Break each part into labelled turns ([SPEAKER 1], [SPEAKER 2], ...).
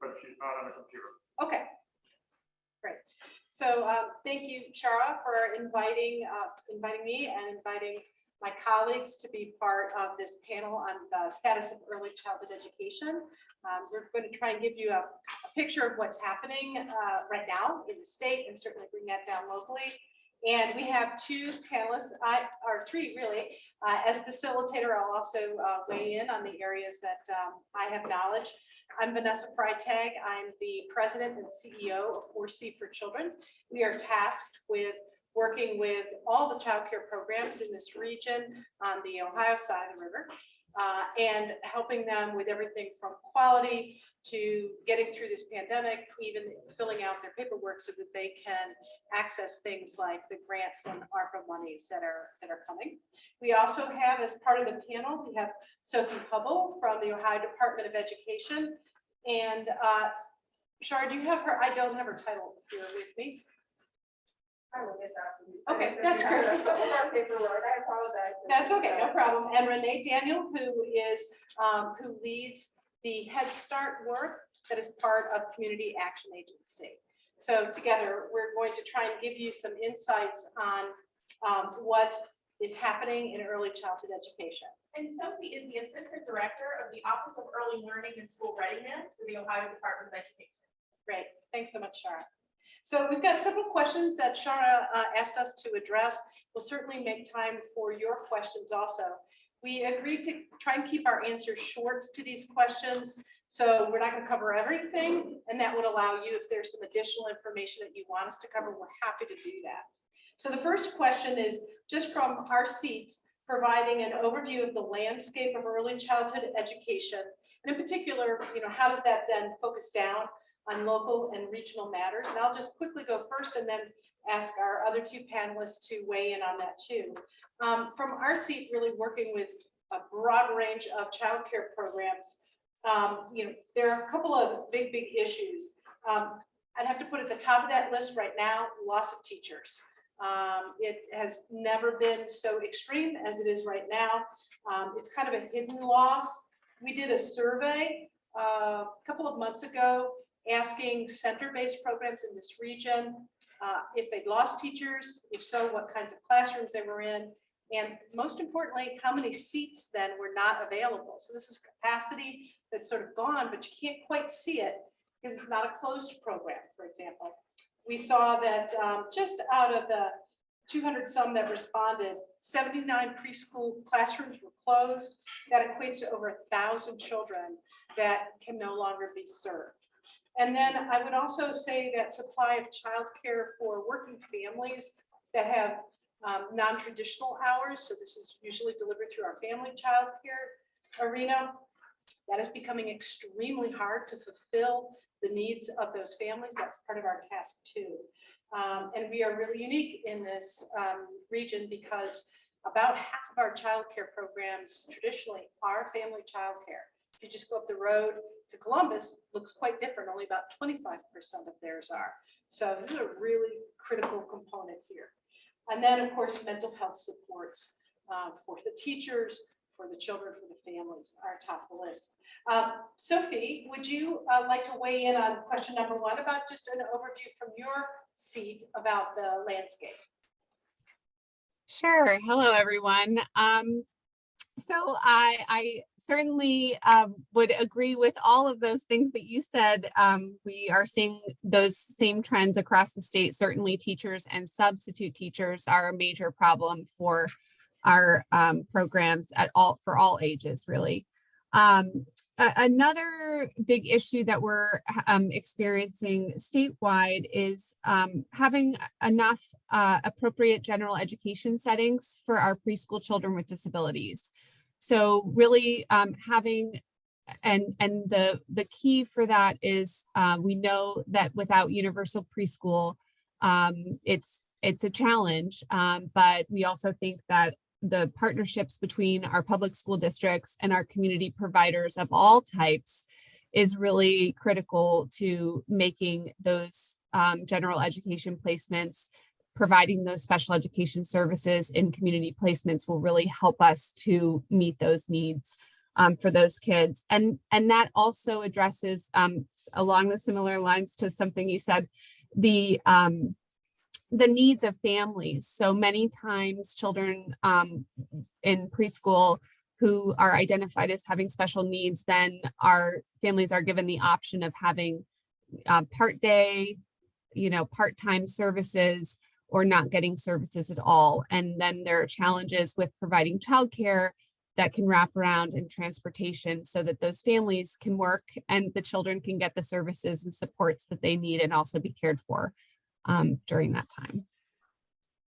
[SPEAKER 1] but she's not on the computer.
[SPEAKER 2] Okay, great. So thank you, Shara, for inviting me and inviting my colleagues to be part of this panel on the status of early childhood education. We're going to try and give you a picture of what's happening right now in the state and certainly bring that down locally. And we have two panelists, or three really. As facilitator, I'll also weigh in on the areas that I have knowledge. I'm Vanessa Freitag. I'm the president and CEO of 4C for Children. We are tasked with working with all the child care programs in this region on the Ohio side of the river and helping them with everything from quality to getting through this pandemic, even filling out their paperwork so that they can access things like the grants and ARPA monies that are coming. We also have, as part of the panel, we have Sophie Hubble from the Ohio Department of Education. And Shar, do you have her? I don't have her title here with me.
[SPEAKER 3] I will get that for you.
[SPEAKER 2] Okay, that's great.
[SPEAKER 3] I apologize.
[SPEAKER 2] That's okay, no problem. And Renee Daniel, who leads the Head Start work that is part of Community Action Agency. So together, we're going to try and give you some insights on what is happening in early childhood education.
[SPEAKER 4] And Sophie is the Assistant Director of the Office of Early Learning and School Readiness for the Ohio Department of Education.
[SPEAKER 2] Great, thanks so much, Shara. So we've got several questions that Shara asked us to address. We'll certainly make time for your questions also. We agreed to try and keep our answers short to these questions. So we're not going to cover everything, and that would allow you, if there's some additional information that you want us to cover, we're happy to do that. So the first question is just from our seats, providing an overview of the landscape of early childhood education. And in particular, how does that then focus down on local and regional matters? And I'll just quickly go first and then ask our other two panelists to weigh in on that too. From our seat, really working with a broad range of childcare programs, there are a couple of big issues. I'd have to put at the top of that list right now, loss of teachers. It has never been so extreme as it is right now. It's kind of a hidden loss. We did a survey a couple of months ago asking center-based programs in this region if they'd lost teachers, if so, what kinds of classrooms they were in, and most importantly, how many seats then were not available. So this is capacity that's sort of gone, but you can't quite see it because it's not a closed program, for example. We saw that just out of the 200 some that responded, 79 preschool classrooms were closed. That equates to over 1,000 children that can no longer be served. And then I would also say that supply of childcare for working families that have non-traditional hours, so this is usually delivered through our family childcare arena, that is becoming extremely hard to fulfill the needs of those families. That's part of our task too. And we are really unique in this region because about half of our childcare programs traditionally are family childcare. If you just go up the road to Columbus, looks quite different. Only about 25% of theirs are. So this is a really critical component here. And then of course, mental health supports for the teachers, for the children, for the families are top of the list. Sophie, would you like to weigh in on question number one about just an overview from your seat about the landscape?
[SPEAKER 5] Sure. Hello, everyone. So I certainly would agree with all of those things that you said. We are seeing those same trends across the state. Certainly teachers and substitute teachers are a major problem for our programs for all ages, really. Another big issue that we're experiencing statewide is having enough appropriate general education settings for our preschool children with disabilities. So really having, and the key for that is we know that without universal preschool, it's a challenge, but we also think that the partnerships between our public school districts and our community providers of all types is really critical to making those general education placements. Providing those special education services in community placements will really help us to meet those needs for those kids. And that also addresses, along the similar lines to something you said, the needs of families. So many times children in preschool who are identified as having special needs, then our families are given the option of having part day, part-time services, or not getting services at all. And then there are challenges with providing childcare that can wrap around in transportation so that those families can work and the children can get the services and supports that they need and also be cared for during that time.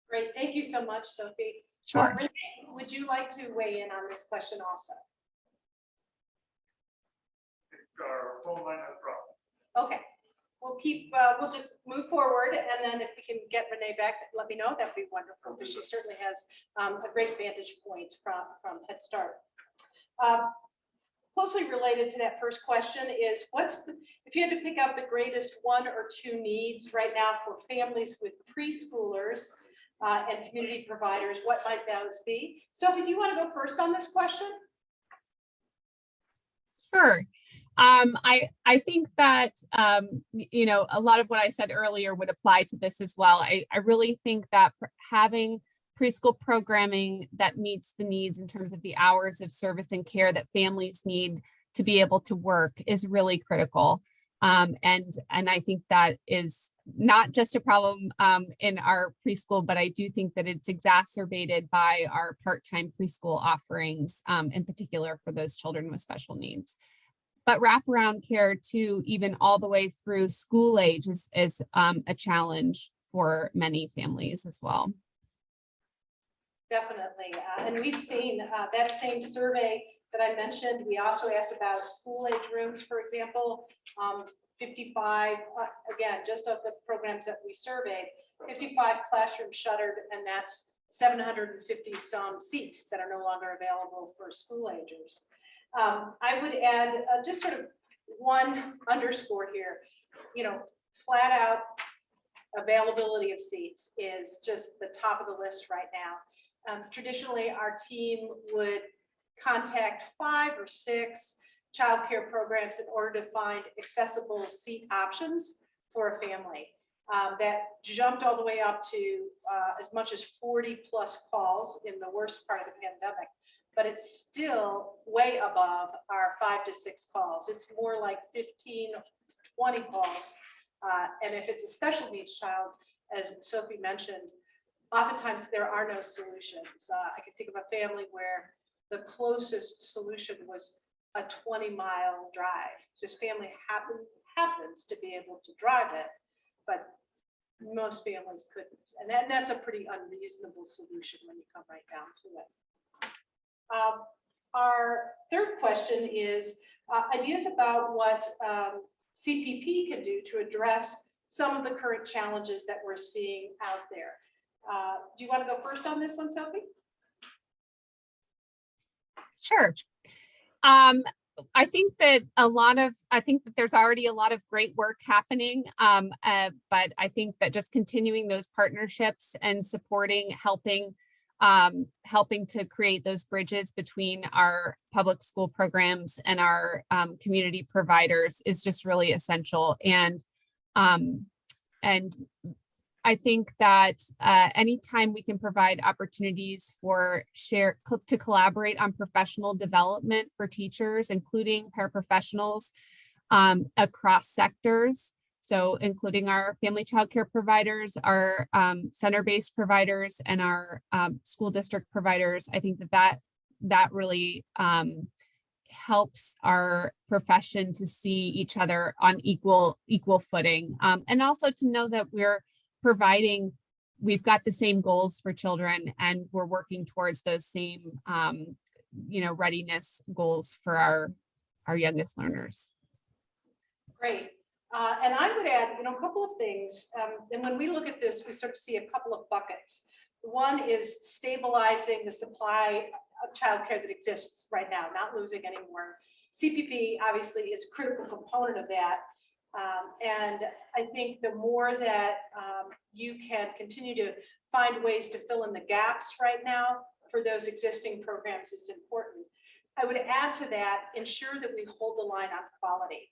[SPEAKER 2] Great, thank you so much, Sophie.
[SPEAKER 5] Sure.
[SPEAKER 2] Renee, would you like to weigh in on this question also?
[SPEAKER 1] Our phone line has dropped.
[SPEAKER 2] Okay, we'll just move forward, and then if we can get Renee back, let me know, that'd be wonderful, because she certainly has a great vantage point from Head Start. Closely related to that first question is, if you had to pick out the greatest 1 or 2 needs right now for families with preschoolers and community providers, what might those be? Sophie, do you want to go first on this question?
[SPEAKER 5] Sure. I think that, a lot of what I said earlier would apply to this as well. I really think that having preschool programming that meets the needs in terms of the hours of service and care that families need to be able to work is really critical. And I think that is not just a problem in our preschool, but I do think that it's exacerbated by our part-time preschool offerings, in particular for those children with special needs. But wraparound care too, even all the way through school age, is a challenge for many families as well.
[SPEAKER 2] Definitely, and we've seen that same survey that I mentioned. We also asked about school age rooms, for example. 55, again, just of the programs that we surveyed, 55 classrooms shuttered, and that's 750 some seats that are no longer available for school agers. I would add just sort of one underscore here, flat out availability of seats is just the top of the list right now. Traditionally, our team would contact 5 or 6 childcare programs in order to find accessible seat options for a family. That jumped all the way up to as much as 40 plus calls in the worst part of the pandemic, but it's still way above our 5 to 6 calls. It's more like 15 to 20 calls. And if it's a special needs child, as Sophie mentioned, oftentimes there are no solutions. I can think of a family where the closest solution was a 20-mile drive. This family happens to be able to drive it, but most families couldn't. And that's a pretty unreasonable solution when you come right down to it. Our third question is ideas about what CPP can do to address some of the current challenges that we're seeing out there. Do you want to go first on this one, Sophie?
[SPEAKER 5] Sure. I think that there's already a lot of great work happening, but I think that just continuing those partnerships and supporting, helping to create those bridges between our public school programs and our community providers is just really essential. And I think that anytime we can provide opportunities to collaborate on professional development for teachers, including paraprofessionals across sectors, so including our family child care providers, our center-based providers, and our school district providers, I think that really helps our profession to see each other on equal footing, and also to know that we've got the same goals for children and we're working towards those same readiness goals for our youngest learners.
[SPEAKER 2] Great. And I would add, a couple of things. And when we look at this, we sort of see a couple of buckets. One is stabilizing the supply of childcare that exists right now, not losing any more. CPP obviously is a critical component of that. And I think the more that you can continue to find ways to fill in the gaps right now for those existing programs is important. I would add to that, ensure that we hold the line on quality.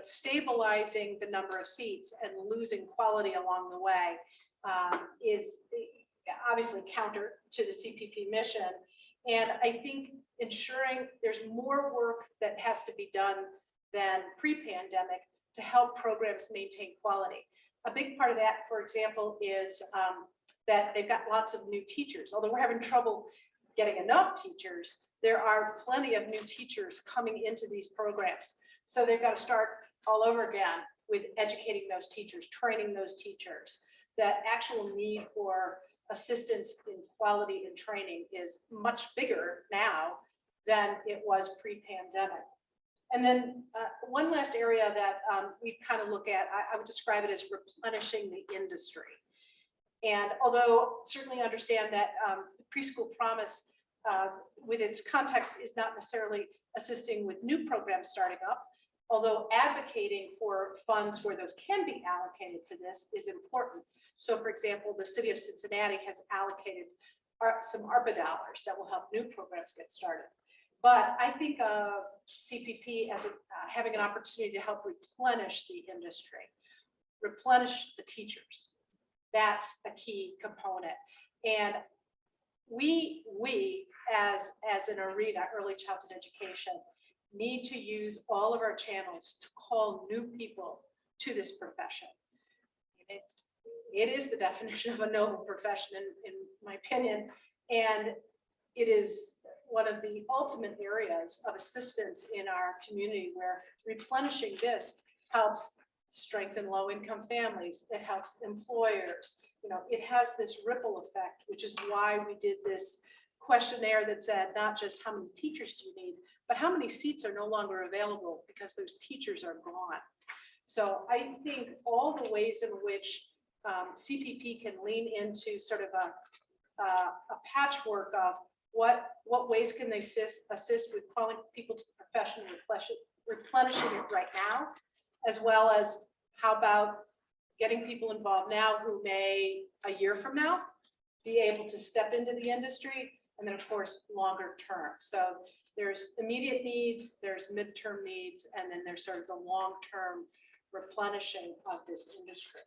[SPEAKER 2] Stabilizing the number of seats and losing quality along the way is obviously counter to the CPP mission. And I think ensuring there's more work that has to be done than pre-pandemic to help programs maintain quality. A big part of that, for example, is that they've got lots of new teachers. Although we're having trouble getting enough teachers, there are plenty of new teachers coming into these programs. So they've got to start all over again with educating those teachers, training those teachers. The actual need for assistance in quality and training is much bigger now than it was pre-pandemic. And then one last area that we kind of look at, I would describe it as replenishing the industry. And although certainly understand that the preschool promise with its context is not necessarily assisting with new programs starting up, although advocating for funds where those can be allocated to this is important. So for example, the city of Cincinnati has allocated some ARPA dollars that will help new programs get started. But I think of CPP as having an opportunity to help replenish the industry, replenish the teachers. That's a key component. And we as an arena, early childhood education, need to use all of our channels to call new people to this profession. It is the definition of a noble profession, in my opinion, and it is one of the ultimate areas of assistance in our community where replenishing this helps strengthen low-income families. It helps employers. It has this ripple effect, which is why we did this questionnaire that said not just how many teachers do you need, but how many seats are no longer available because those teachers are gone. So I think all the ways in which CPP can lean into sort of a patchwork of what ways can they assist with calling people to the profession, replenishing it right now, as well as how about getting people involved now who may a year from now be able to step into the industry, and then of course longer term. So there's immediate needs, there's midterm needs, and then there's sort of the long-term replenishing of this industry.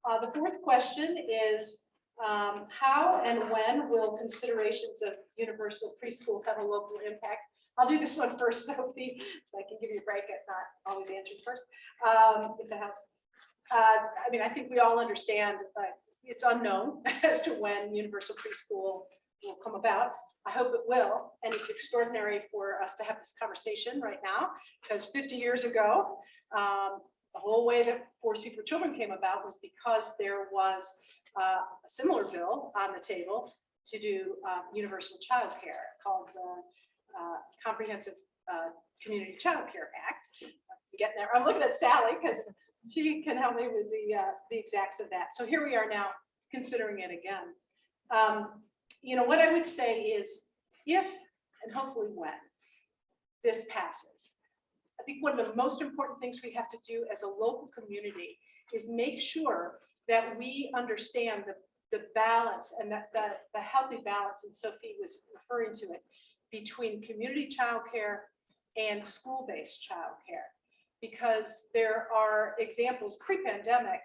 [SPEAKER 2] The fourth question is, how and when will considerations of universal preschool have a local impact? I'll do this one first, Sophie, so I can give you a break at not always answering first, if that helps. I think we all understand it's unknown as to when universal preschool will come about. I hope it will, and it's extraordinary for us to have this conversation right now, because 50 years ago, the whole way that 4C for Children came about was because there was a similar bill on the table to do universal child care called the Comprehensive Community Child Care Act. I'm getting there. I'm looking at Sally because she can help me with the exacts of that. So here we are now considering it again. What I would say is if, and hopefully when, this passes, I think one of the most important things we have to do as a local community is make sure that we understand the balance and the healthy balance, and Sophie was referring to it, between community childcare and school-based childcare. Because there are examples pre-pandemic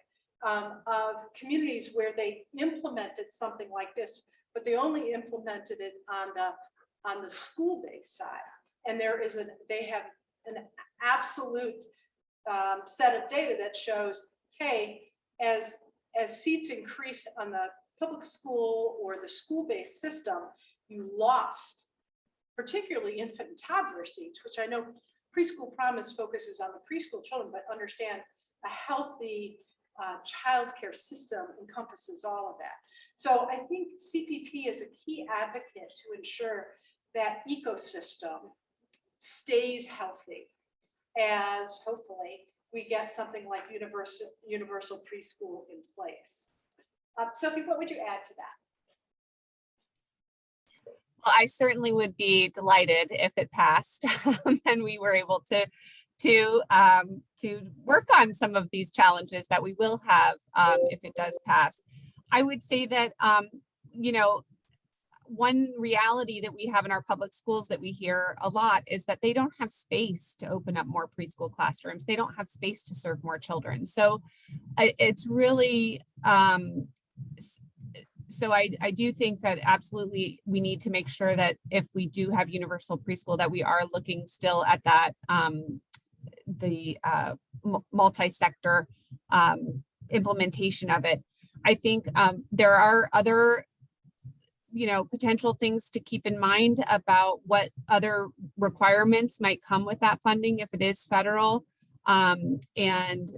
[SPEAKER 2] of communities where they implemented something like this, but they only implemented it on the school-based side. And they have an absolute set of data that shows, hey, as seats increased on the public school or the school-based system, you lost particularly infant and toddler seats, which I know Preschool Promise focuses on the preschool children, but understand a healthy childcare system encompasses all of that. So I think CPP is a key advocate to ensure that ecosystem stays healthy as hopefully we get something like universal preschool in place. Sophie, what would you add to that?
[SPEAKER 5] Well, I certainly would be delighted if it passed and we were able to work on some of these challenges that we will have if it does pass. I would say that one reality that we have in our public schools that we hear a lot is that they don't have space to open up more preschool classrooms. They don't have space to serve more children. So it's really, so I do think that absolutely we need to make sure that if we do have universal preschool, that we are looking still at that, the multi-sector implementation of it. I think there are other, potential things to keep in mind about what other requirements might come with that funding if it is federal. And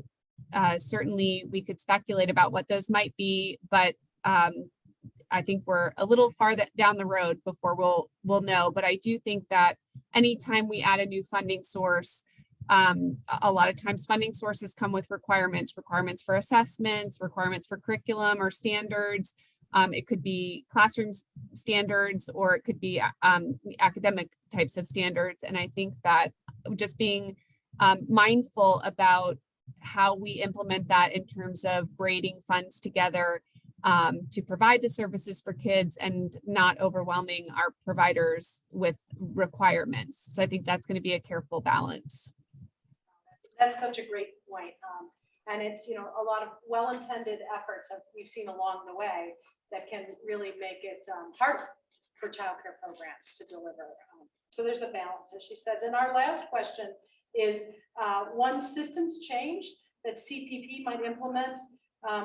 [SPEAKER 5] certainly we could speculate about what those might be, but I think we're a little far down the road before we'll know. But I do think that anytime we add a new funding source, a lot of times funding sources come with requirements for assessments, requirements for curriculum or standards. It could be classroom standards, or it could be academic types of standards. And I think that just being mindful about how we implement that in terms of braiding funds together to provide the services for kids and not overwhelming our providers with requirements. So I think that's going to be a careful balance.
[SPEAKER 2] That's such a great point. And it's, a lot of well-intended efforts that we've seen along the way that can really make it hard for childcare programs to deliver. So there's a balance, as she says. And our last question is one systems change that CPP might implement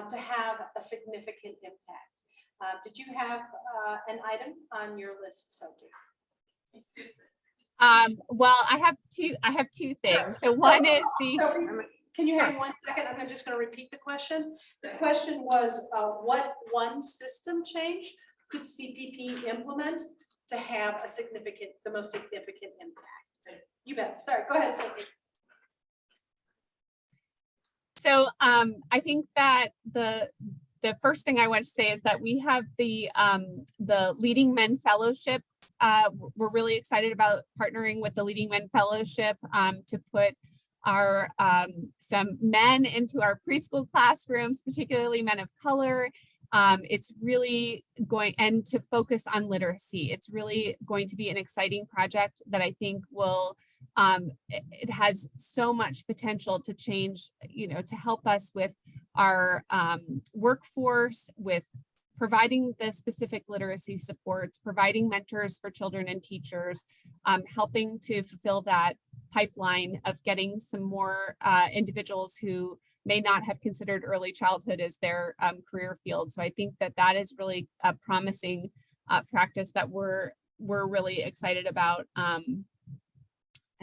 [SPEAKER 2] to have a significant impact. Did you have an item on your list, Sophie?
[SPEAKER 5] Well, I have two things. So one is the.
[SPEAKER 2] Can you hang 1 second? I'm just going to repeat the question. The question was, what one system change could CPP implement to have the most significant impact? You bet. Sorry, go ahead, Sophie. So
[SPEAKER 5] I think that the first thing I want to say is that we have the Leading Men Fellowship. We're really excited about partnering with the Leading Men Fellowship to put our some men into our preschool classrooms, particularly men of color. It's really going and to focus on literacy. It's really going to be an exciting project that I think will it has so much potential to change, to help us with our workforce, with providing the specific literacy supports, providing mentors for children and teachers, helping to fulfill that pipeline of getting some more individuals who may not have considered early childhood as their career field. So I think that is really a promising practice that we're really excited about. And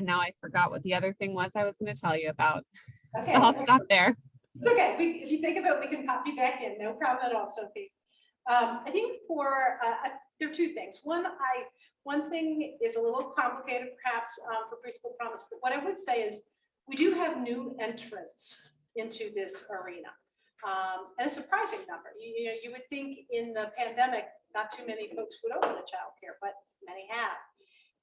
[SPEAKER 5] now I forgot what the other thing was I was going to tell you about. Okay. So I'll stop there.
[SPEAKER 2] It's okay. If you think about it, we can pop you back in. No problem at all, Sophie. I think there are two things. One thing is a little complicated, perhaps, for Preschool Promise, but what I would say is we do have new entrants into this arena, and a surprising number. You would think in the pandemic, not too many folks would open a childcare, but many have.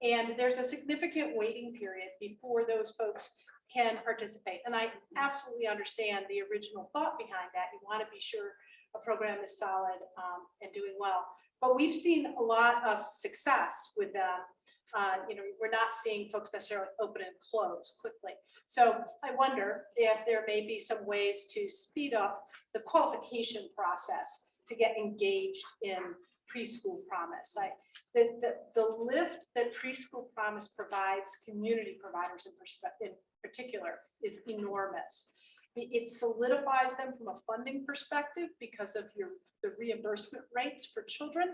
[SPEAKER 2] And there's a significant waiting period before those folks can participate. And I absolutely understand the original thought behind that. You want to be sure a program is solid and doing well. But we've seen a lot of success with that. We're not seeing folks necessarily open and close quickly. So I wonder if there may be some ways to speed up the qualification process to get engaged in Preschool Promise. The lift that Preschool Promise provides community providers in particular is enormous. It solidifies them from a funding perspective because of the reimbursement rates for children.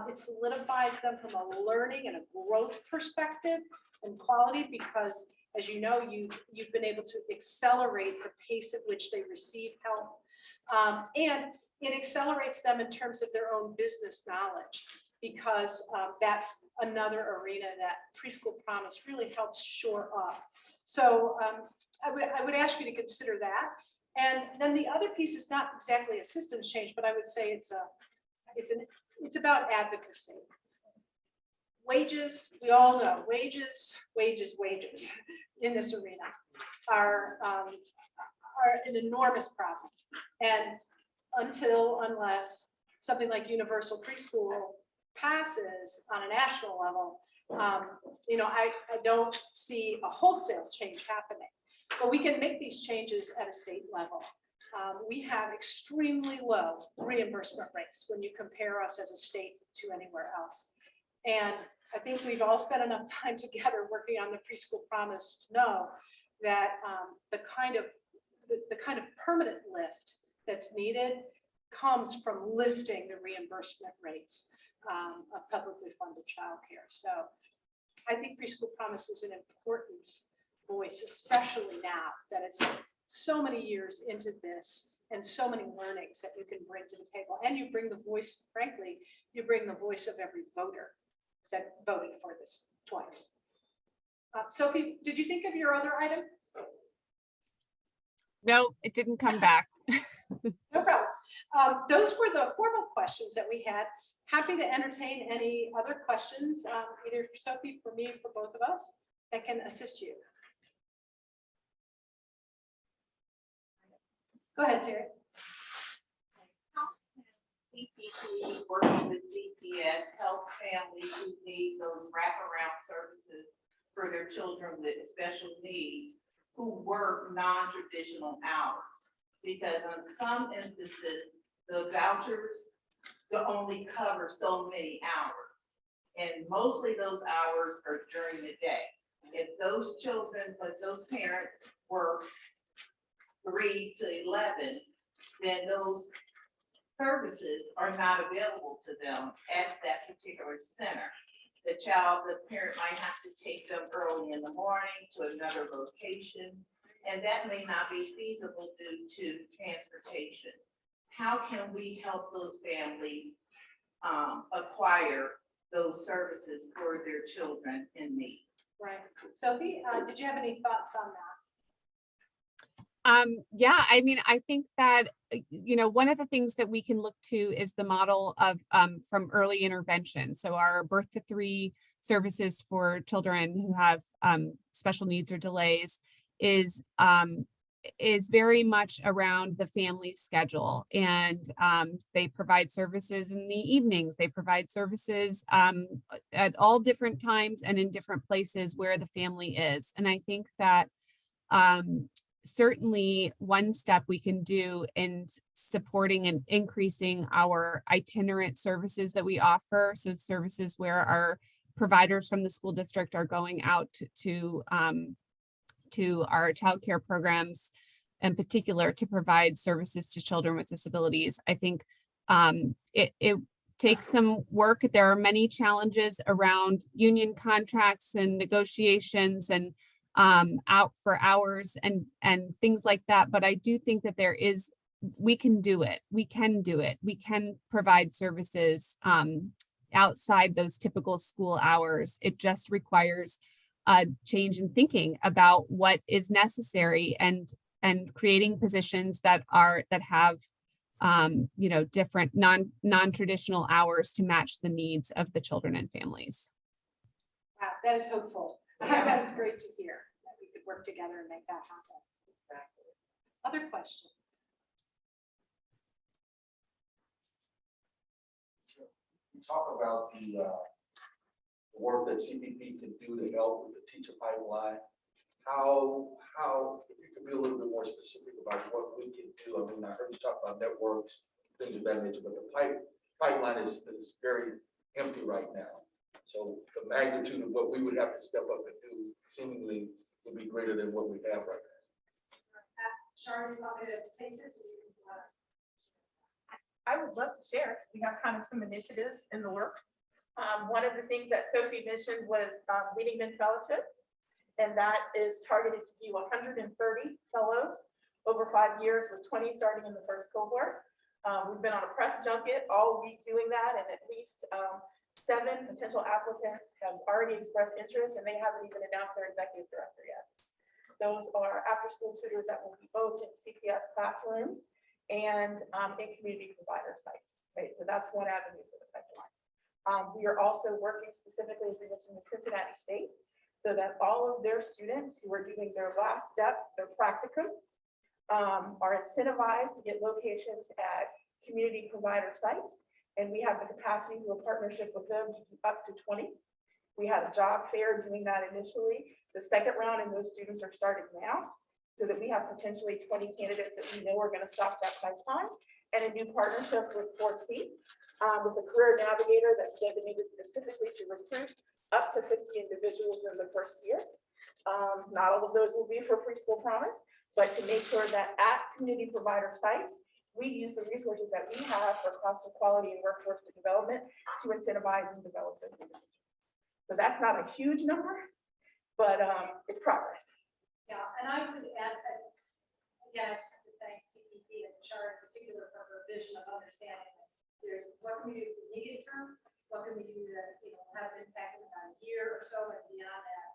[SPEAKER 2] It solidifies them from a learning and a growth perspective and quality because, as you know, you've been able to accelerate the pace at which they receive help. And it accelerates them in terms of their own business knowledge because that's another arena that Preschool Promise really helps shore up. So I would ask you to consider that. And then the other piece is not exactly a systems change, but I would say it's about advocacy. Wages, we all know, wages in this arena are an enormous problem. And unless something like universal preschool passes on a national level, I don't see a wholesale change happening, but we can make these changes at a state level. We have extremely low reimbursement rates when you compare us as a state to anywhere else. And I think we've all spent enough time together working on the preschool promise to know that the kind of permanent lift that's needed comes from lifting the reimbursement rates of publicly funded childcare. So I think preschool promise is an important voice, especially now that it's so many years into this and so many learnings that you can bring to the table. And you bring the voice, frankly, you bring the voice of every voter that voted for this twice. Sophie, did you think of your other item?
[SPEAKER 5] No, it didn't come back.
[SPEAKER 2] No problem. Those were the formal questions that we had. Happy to entertain any other questions, either for Sophie, for me, for both of us, that can assist you. Go ahead, Terry.
[SPEAKER 6] CPP working with CPS help families who need those wraparound services for their children with special needs who work non-traditional hours. Because in some instances, the vouchers will only cover so many hours. And mostly those hours are during the day. If those children, but those parents work 3 to 11, then those services are not available to them at that particular center. The parent might have to take them early in the morning to another location, and that may not be feasible due to transportation. How can we help those families acquire those services for their children in need?
[SPEAKER 2] Right. Sophie, did you have any thoughts on that?
[SPEAKER 5] Yeah, I mean, I think that, one of the things that we can look to is the model of from early intervention. So our birth to 3 services for children who have special needs or delays is very much around the family schedule. And they provide services in the evenings. They provide services at all different times and in different places where the family is. And I think that certainly one step we can do in supporting and increasing our itinerant services that we offer. So services where our providers from the school district are going out to our childcare programs in particular to provide services to children with disabilities. I think it takes some work. There are many challenges around union contracts and negotiations and out for hours and things like that. But I do think that we can do it. We can do it. We can provide services outside those typical school hours. It just requires a change in thinking about what is necessary and creating positions that have different non-traditional hours to match the needs of the children and families.
[SPEAKER 2] Wow, that is hopeful. That's great to hear that we could work together and make that happen. Exactly. Other questions?
[SPEAKER 7] You talk about the work that CPP can do to help with the teacher pipeline. How if you could be a little bit more specific about what we can do. I mean, I heard you talk about networks, things of that nature, but the pipeline is very empty right now. So the magnitude of what we would have to step up and do seemingly would be greater than what we have right now.
[SPEAKER 2] Sharon, you want me to take this?
[SPEAKER 4] I would love to share. We have kind of some initiatives in the works. One of the things that Sophie mentioned was Leading Men Fellowship, and that is targeted to be 130 fellows over 5 years, with 20 starting in the first cohort. We've been on a press junket all week doing that, and at least 7 potential applicants have already expressed interest, and they haven't even announced their executive director yet. Those are after-school tutors that will be both in CPS classrooms and in community provider sites. Right? So that's one avenue for the pipeline. We are also working specifically, as we mentioned, with Cincinnati State, so that all of their students who are doing their last step, their practicum, are incentivized to get locations at community provider sites. And we have the capacity to a partnership with them to do up to 20. We had a job fair doing that initially. The second round and those students are starting now, so that we have potentially 20 candidates that we know are going to stop that pipeline. And a new partnership with Fort C, with a career navigator that's designated specifically to recruit up to 50 individuals in the first year. Not all of those will be for Preschool Promise, but to make sure that at community provider sites, we use the resources that we have for cost of quality and workforce development to incentivize and develop those individuals. So that's not a huge number, but it's progress.
[SPEAKER 2] Yeah, and I would add that, again, I just have to thank CPP and Char in particular for her vision of understanding that there's what can we do in the immediate term, what can we do that, have an impact in about a year or so and beyond that.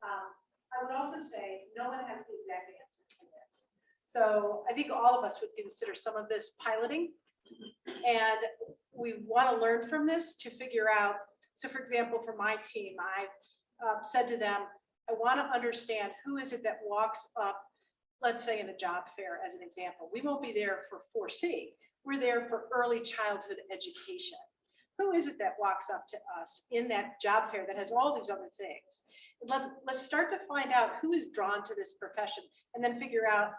[SPEAKER 2] I would also say no one has the exact answer to this. So I think all of us would consider some of this piloting, and we want to learn from this to figure out. So for example, for my team, I said to them, I want to understand who is it that walks up, let's say in a job fair as an example. We won't be there for 4C. We're there for early childhood education. Who is it that walks up to us in that job fair that has all these other things? And let's start to find out who is drawn to this profession, and then figure out,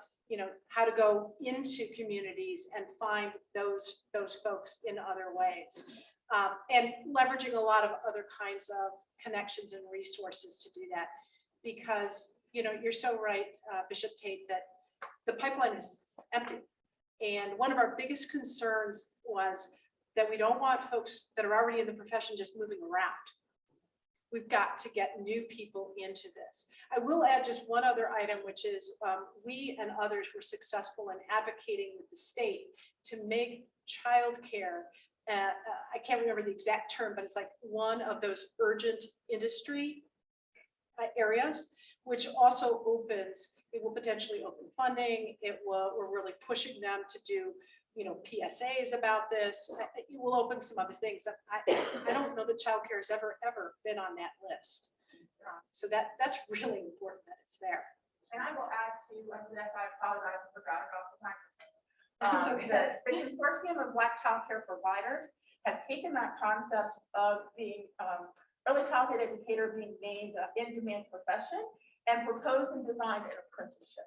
[SPEAKER 2] how to go into communities and find those folks in other ways. And leveraging a lot of other kinds of connections and resources to do that. Because, you're so right, Bishop Tate, that the pipeline is empty. And one of our biggest concerns was that we don't want folks that are already in the profession just moving around. We've got to get new people into this. I will add just one other item, which is we and others were successful in advocating with the state to make childcare, I can't remember the exact term, but it's like one of those urgent industry areas, which also it will potentially open funding. We're really pushing them to do, PSAs about this. It will open some other things that I don't know that childcare has ever been on that list. So that's really important that it's there.
[SPEAKER 4] And I will add to, yes, I apologize, I forgot about the microphone.
[SPEAKER 2] That's okay.
[SPEAKER 4] The Consortium of Black Childcare Providers has taken that concept of being early childhood educator being named an in-demand profession and proposed and designed an apprenticeship.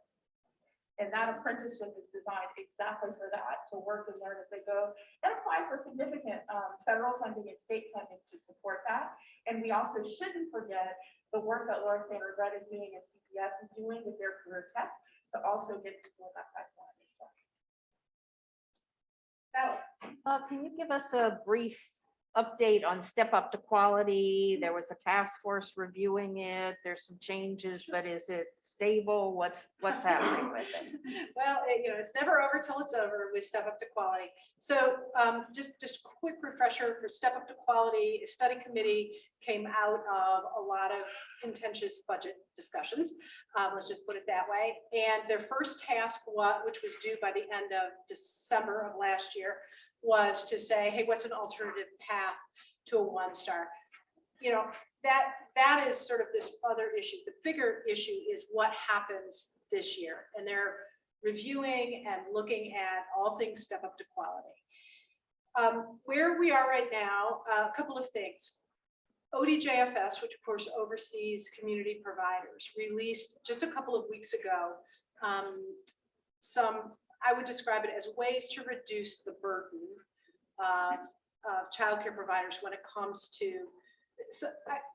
[SPEAKER 4] And that apprenticeship is designed exactly for that, to work and learn as they go, and apply for significant federal funding and state funding to support that. And we also shouldn't forget the work that Laura Sanders Red is doing and CPS is doing with their career tech to also get people in that pipeline as well.
[SPEAKER 8] Can you give us a brief update on Step Up to Quality? There was a task force reviewing it. There's some changes, but is it stable? What's happening with it?
[SPEAKER 2] Well, it's never over till it's over with Step Up to Quality. So just a quick refresher for Step Up to Quality. A study committee came out of a lot of contentious budget discussions. Let's just put it that way. And their first task, which was due by the end of December of last year, was to say, hey, what's an alternative path to a 1-star? That is sort of this other issue. The bigger issue is what happens this year. And they're reviewing and looking at all things Step Up to Quality. Where we are right now, a couple of things. ODJFS, which of course oversees community providers, released just a couple of weeks ago some, I would describe it as ways to reduce the burden of childcare providers when it comes to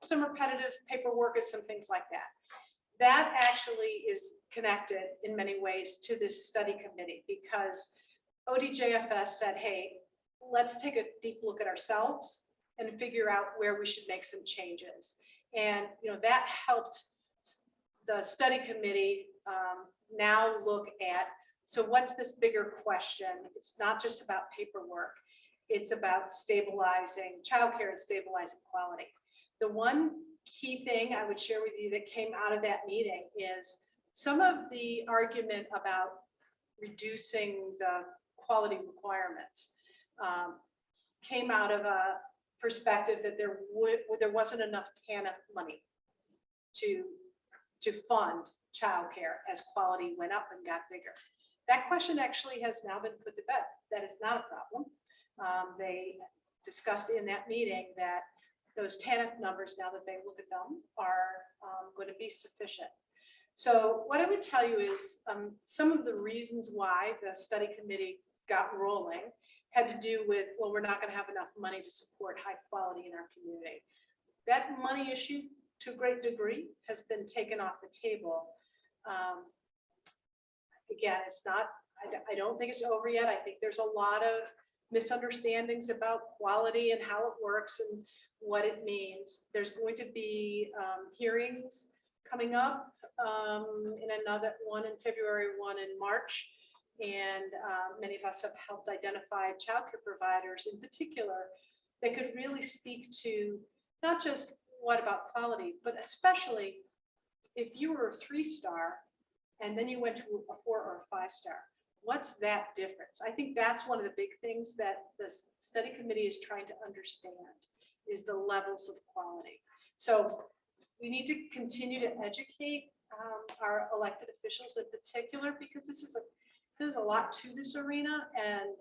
[SPEAKER 2] some repetitive paperwork and some things like that. That actually is connected in many ways to this study committee, because ODJFS said, hey, let's take a deep look at ourselves and figure out where we should make some changes. And that helped the study committee now look at, so what's this bigger question? It's not just about paperwork. It's about stabilizing childcare and stabilizing quality. The one key thing I would share with you that came out of that meeting is some of the argument about reducing the quality requirements came out of a perspective that there wasn't enough TANF money to fund childcare as quality went up and got bigger. That question actually has now been put to bed. That is not a problem. discussed in that meeting that those TANF numbers, now that they look at them, are going to be sufficient. So what I would tell you is some of the reasons why the study committee got rolling had to do with, well, we're not going to have enough money to support high quality in our community. That money issue, to a great degree, has been taken off the table. Again, it's not, I don't think it's over yet. I think there's a lot of misunderstandings about quality and how it works and what it means. There's going to be hearings coming up, in another one in February, one in March. And many of us have helped identify childcare providers in particular that could really speak to not just what about quality, but especially if you were a 3-star and then you went to a 4 or a 5-star, what's that difference? I think that's one of the big things that the study committee is trying to understand is the levels of quality. So we need to continue to educate our elected officials in particular, because there's a lot to this arena. And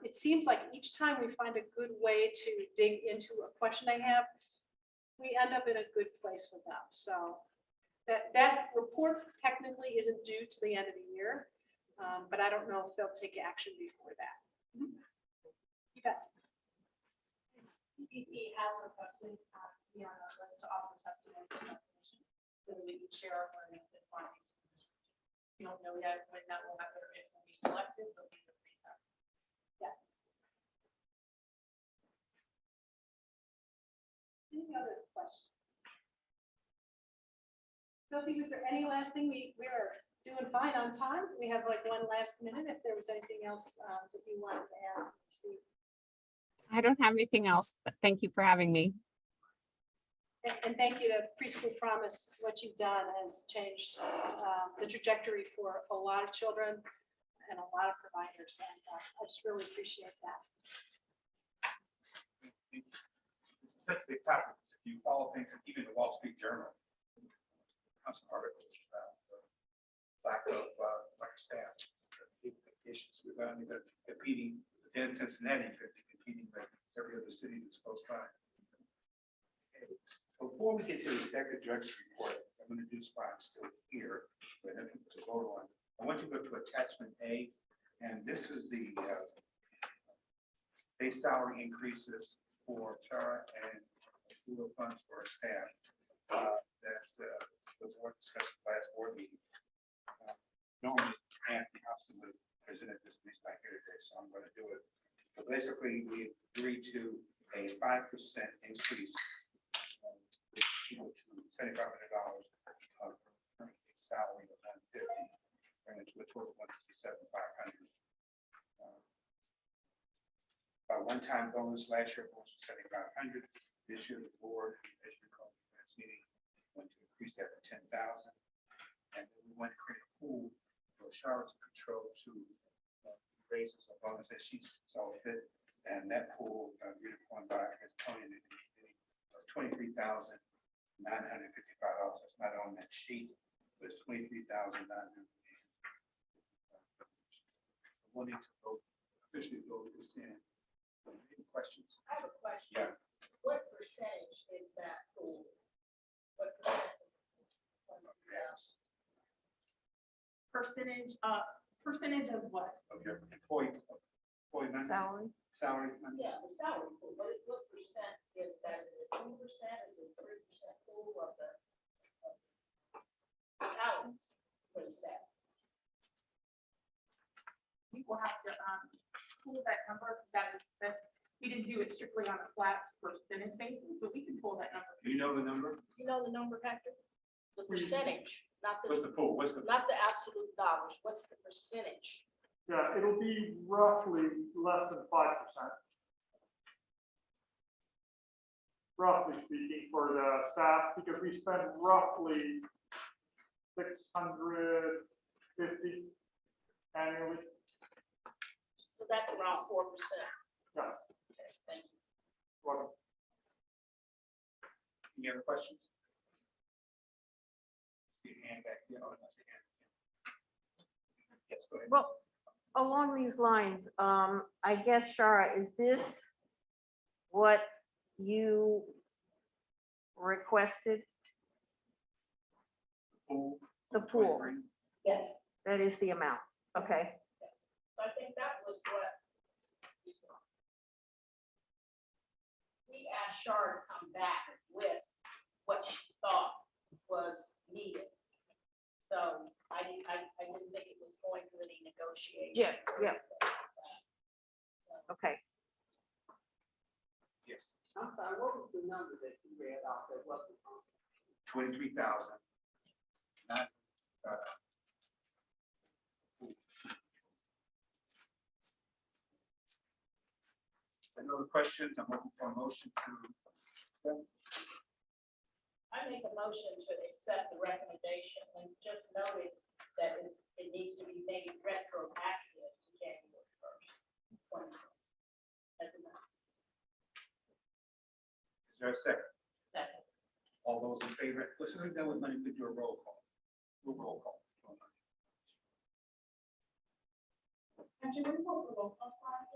[SPEAKER 2] it seems like each time we find a good way to dig into a question I have, we end up in a good place with them. So that report technically isn't due to the end of the year, but I don't know if they'll take action before that. You bet.
[SPEAKER 9] CPP has requested to be on the list to offer testimony to the commission so that we can share our learnings and findings. We don't know yet when that will happen or if we'll be selected, but we will be there.
[SPEAKER 2] Yeah. Any other questions? Sophie, was there any last thing? We are doing fine on time. We have like one last minute. If there was anything else that you wanted to add.
[SPEAKER 5] I don't have anything else, but thank you for having me.
[SPEAKER 2] And thank you to Preschool Promise. What you've done has changed the trajectory for a lot of children and a lot of providers. And I just really appreciate that.
[SPEAKER 10] Such big topics. If you follow things, even the Wall Street Journal, constant articles about lack of staff, issues with competing within Cincinnati, competing with every other city that's close by. Okay. Before we get to the executive director's report, I'm going to do why I'm still here, but I have to vote on. I want you to go to attachment A, and this is the base salary increases for Chara and pool of funds for our staff that the board discussed last board meeting. Normally, Anthony Hobson would presented this piece back here today, so I'm going to do it. So basically, we agreed to a 5% increase to $7,500 of current salary of $150, bringing it to a total of $157,500. By one-time bonus last year was $7,500. This year, the board, as you recall, last meeting, went to increase that to $10,000, and then we went to create a pool for Charlotte to control to raises or bonus that she saw fit, and that pool redeployed by Tony was $23,955. It's not on that sheet, but it's $23,955. We'll need to vote, officially vote this in. Any questions?
[SPEAKER 9] I have a question.
[SPEAKER 10] Yeah.
[SPEAKER 9] What percentage is that pool? What percent?
[SPEAKER 10] Yes.
[SPEAKER 4] Percentage of what?
[SPEAKER 10] Of your employee money? Salary money?
[SPEAKER 9] Yeah, the salary pool. What percent is that? Is it 2%? Is it 3% pool of the salaries for the staff?
[SPEAKER 4] We will have to pull that number. That's we didn't do it strictly on a flat percentage basis, but we can pull that number.
[SPEAKER 10] Do you know the number?
[SPEAKER 9] You know the number, Patrick? The percentage, not
[SPEAKER 10] What's
[SPEAKER 9] the,
[SPEAKER 10] the pool? What's the
[SPEAKER 9] not the absolute dollars. What's the percentage?
[SPEAKER 1] Yeah, it'll be roughly less than 5%. Roughly speaking, for the staff, because we spend roughly $650 annually.
[SPEAKER 9] So that's around 4%.
[SPEAKER 1] Yeah.
[SPEAKER 9] Okay, thank you.
[SPEAKER 1] Well,
[SPEAKER 10] Any other questions? Your hand back here. Oh, that's your hand. Yes, go ahead.
[SPEAKER 8] Well, along these lines, I guess, Shara, is this what you requested?
[SPEAKER 10] Pool.
[SPEAKER 8] The pool.
[SPEAKER 10] 23.
[SPEAKER 3] Yes.
[SPEAKER 8] That is the amount. Okay.
[SPEAKER 4] I think that was what.
[SPEAKER 11] We asked Shar to come back with what she thought was needed. So I didn't think it was going through any negotiation.
[SPEAKER 8] Yeah, yeah. Okay.
[SPEAKER 10] Yes,
[SPEAKER 6] I'm sorry, what was the number that you read off that wasn't on?
[SPEAKER 10] 23,000. Not, another question, I'm looking for a motion to.
[SPEAKER 11] I make a motion to accept the recommendation and just noting that it needs to be made retroactive to January 1st. That's enough.
[SPEAKER 10] Is there a second?
[SPEAKER 11] Second.
[SPEAKER 10] All those in favor, listen, we've done with money, we do a roll call. We'll roll call.
[SPEAKER 9] Actually, we will roll call slide.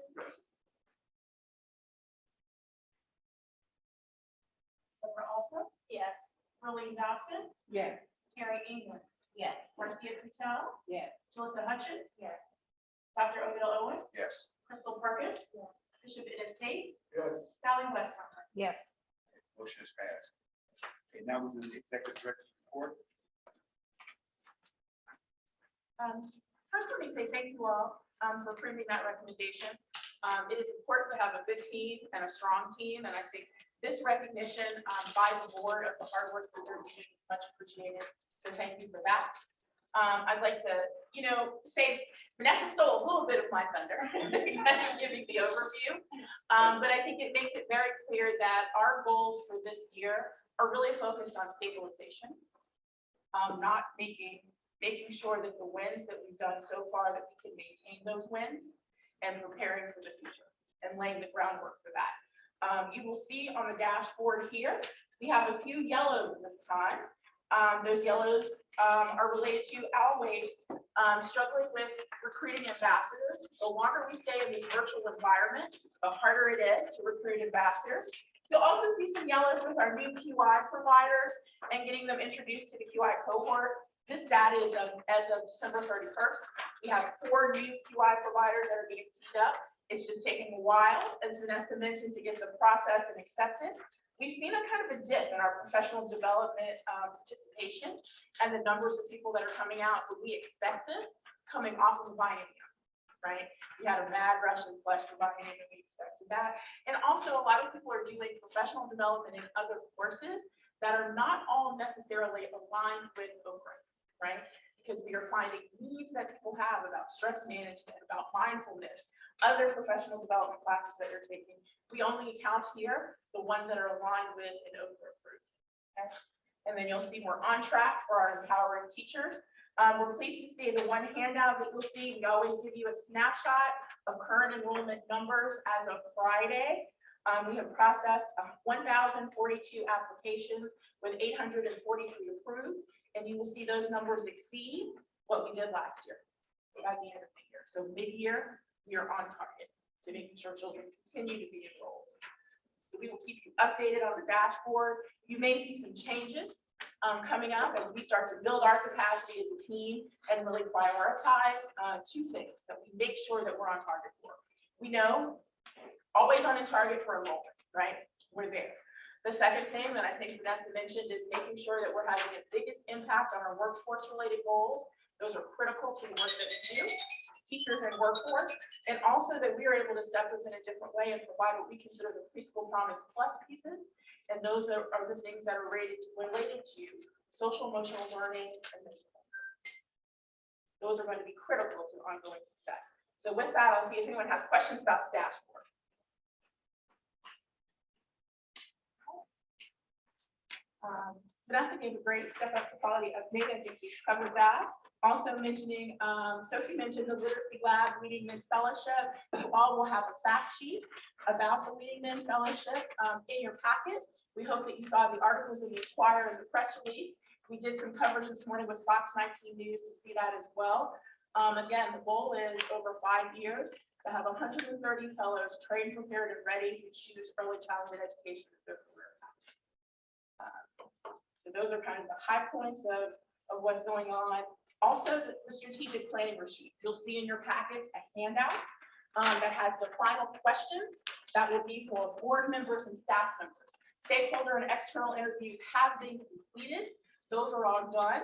[SPEAKER 9] Deborah also?
[SPEAKER 11] Yes.
[SPEAKER 9] Rolene Dodson?
[SPEAKER 3] Yes.
[SPEAKER 9] Carrie England?
[SPEAKER 11] Yes.
[SPEAKER 9] Marcia Patel?
[SPEAKER 3] Yes.
[SPEAKER 9] Melissa Hutchins? Yes. Dr. Odell Owens?
[SPEAKER 10] Yes.
[SPEAKER 9] Crystal Perkins? Bishop Ennis Tate?
[SPEAKER 7] Yes.
[SPEAKER 9] Sally Westheimer?
[SPEAKER 8] Yes.
[SPEAKER 10] Motion is passed. Okay, now we'll do the executive director's report.
[SPEAKER 4] First, let me say thank you all for approving that recommendation. It is important to have a good team and a strong team, and I think this recognition by the board of the hard work that they're doing is much appreciated. So thank you for that. I'd like to, say Vanessa stole a little bit of my thunder, kind of giving the overview, but I think it makes it very clear that our goals for this year are really focused on stabilization, not making sure that the wins that we've done so far, that we can maintain those wins and preparing for the future and laying the groundwork for that. You will see on the dashboard here, we have a few yellows this time. Those yellows are related to always struggling with recruiting ambassadors. The longer we stay in this virtual environment, the harder it is to recruit ambassadors. You'll also see some yellows with our new QI providers and getting them introduced to the QI cohort. This data is as of December 31st. We have 4 new QI providers that are being teed up. It's just taking a while, as Vanessa mentioned, to get the process and accepted. We've seen a kind of a dip in our professional development participation and the numbers of people that are coming out, but we expect this coming off of the biennium, right? We had a mad rush in flesh for biennium, and we expected that. And also, a lot of people are doing professional development in other courses that are not all necessarily aligned with OPRA, right? Because we are finding needs that people have about stress management, about mindfulness, other professional development classes that you're taking. We only count here the ones that are aligned with an OPRA group. Okay? And then you'll see we're on track for our empowering teachers. We're pleased to see the one handout that you'll see. We always give you a snapshot of current enrollment numbers as of Friday. We have processed 1,042 applications with 843 approved, and you will see those numbers exceed what we did last year by the end of the year. So mid-year, we are on target to making sure children continue to be enrolled. We will keep you updated on the dashboard. You may see some changes coming up as we start to build our capacity as a team and really prioritize 2 things that we make sure that we're on target for. We know always on a target for enrollment, right? We're there. The second thing that I think Vanessa mentioned is making sure that we're having the biggest impact on our workforce related goals. Those are critical to the work that we do, teachers and workforce, and also that we are able to step up in a different way and provide what we consider the preschool promise plus pieces. And those are the things that are related to social emotional learning and mental health. Those are going to be critical to ongoing success. So with that, I'll see if anyone has questions about the dashboard. Vanessa gave a great step up to quality update. I think we've covered that. Also mentioning, Sophie mentioned the Literacy Lab Leading Men Fellowship. You all will have a fact sheet about the Leading Men Fellowship in your packets. We hope that you saw the articles in the Inquirer and the press release. We did some coverage this morning with Fox 19 News to see that as well. Again, the goal is over 5 years to have 130 fellows trained, prepared, and ready who choose early childhood education as their career path. So those are kind of the high points of what's going on. Also, the strategic planning sheet. You'll see in your packets a handout that has the final questions that will be for board members and staff members. Stakeholder and external interviews have been completed. Those are all done.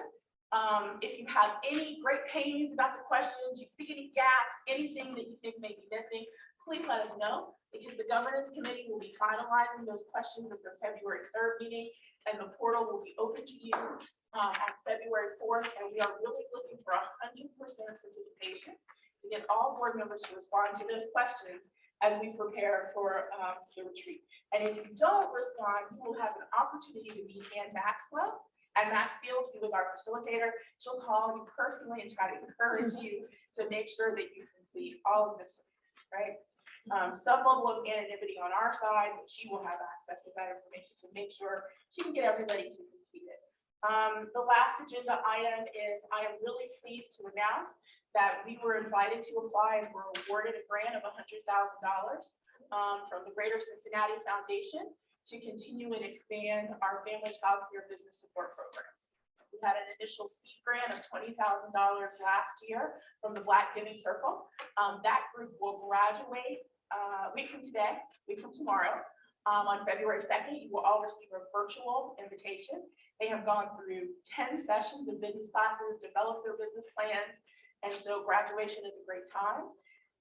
[SPEAKER 4] If you have any great pains about the questions, you see any gaps, anything that you think may be missing, please let us know, because the governance committee will be finalizing those questions at their February 3rd meeting, and the portal will be open to you on February 4th, and we are really looking for 100% participation to get all board members to respond to those questions as we prepare for the retreat. And if you don't respond, you will have an opportunity to meet Ann Maxwell at Maxfield, who was our facilitator. She'll call you personally and try to encourage you to make sure that you complete all of this, right? Some level of anonymity on our side, but she will have access to that information to make sure she can get everybody to complete it. The last agenda item is I am really pleased to announce that we were invited to apply and were awarded a grant of $100,000 from the Greater Cincinnati Foundation to continue and expand our family child care business support programs. We had an initial seed grant of $20,000 last year from the Black Giving Circle. That group will graduate week from tomorrow. On February 2nd, you will all receive a virtual invitation. They have gone through 10 sessions of business classes, developed their business plans, and so graduation is a great time.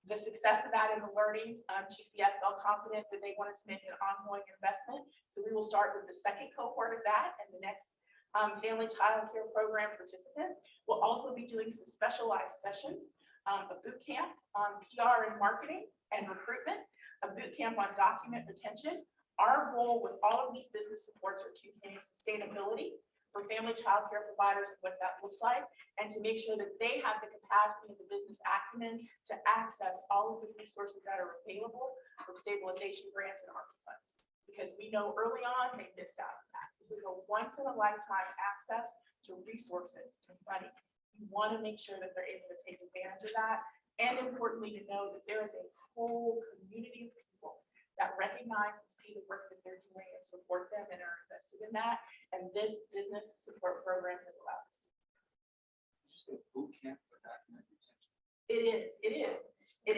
[SPEAKER 4] The success of that and the learnings, GCF felt confident that they wanted to make an ongoing investment. So we will start with the second cohort of that, and the next family child care program participants will also be doing some specialized sessions, a boot camp on PR and marketing and recruitment, a boot camp on document retention. Our goal with all of these business supports are two things: sustainability for family child care providers and what that looks like, and to make sure that they have the capacity and the business acumen to access all of the resources that are available from stabilization grants and ARPA funds. Because we know early on they missed out on that. This is a once in a lifetime access to resources, to money. You want to make sure that they're able to take advantage of that. And importantly, to know that there is a whole community of people that recognize and see the work that they're doing and support them and are invested in that. And this business support program has allowed us to.
[SPEAKER 10] Just a boot camp for document retention.
[SPEAKER 4] It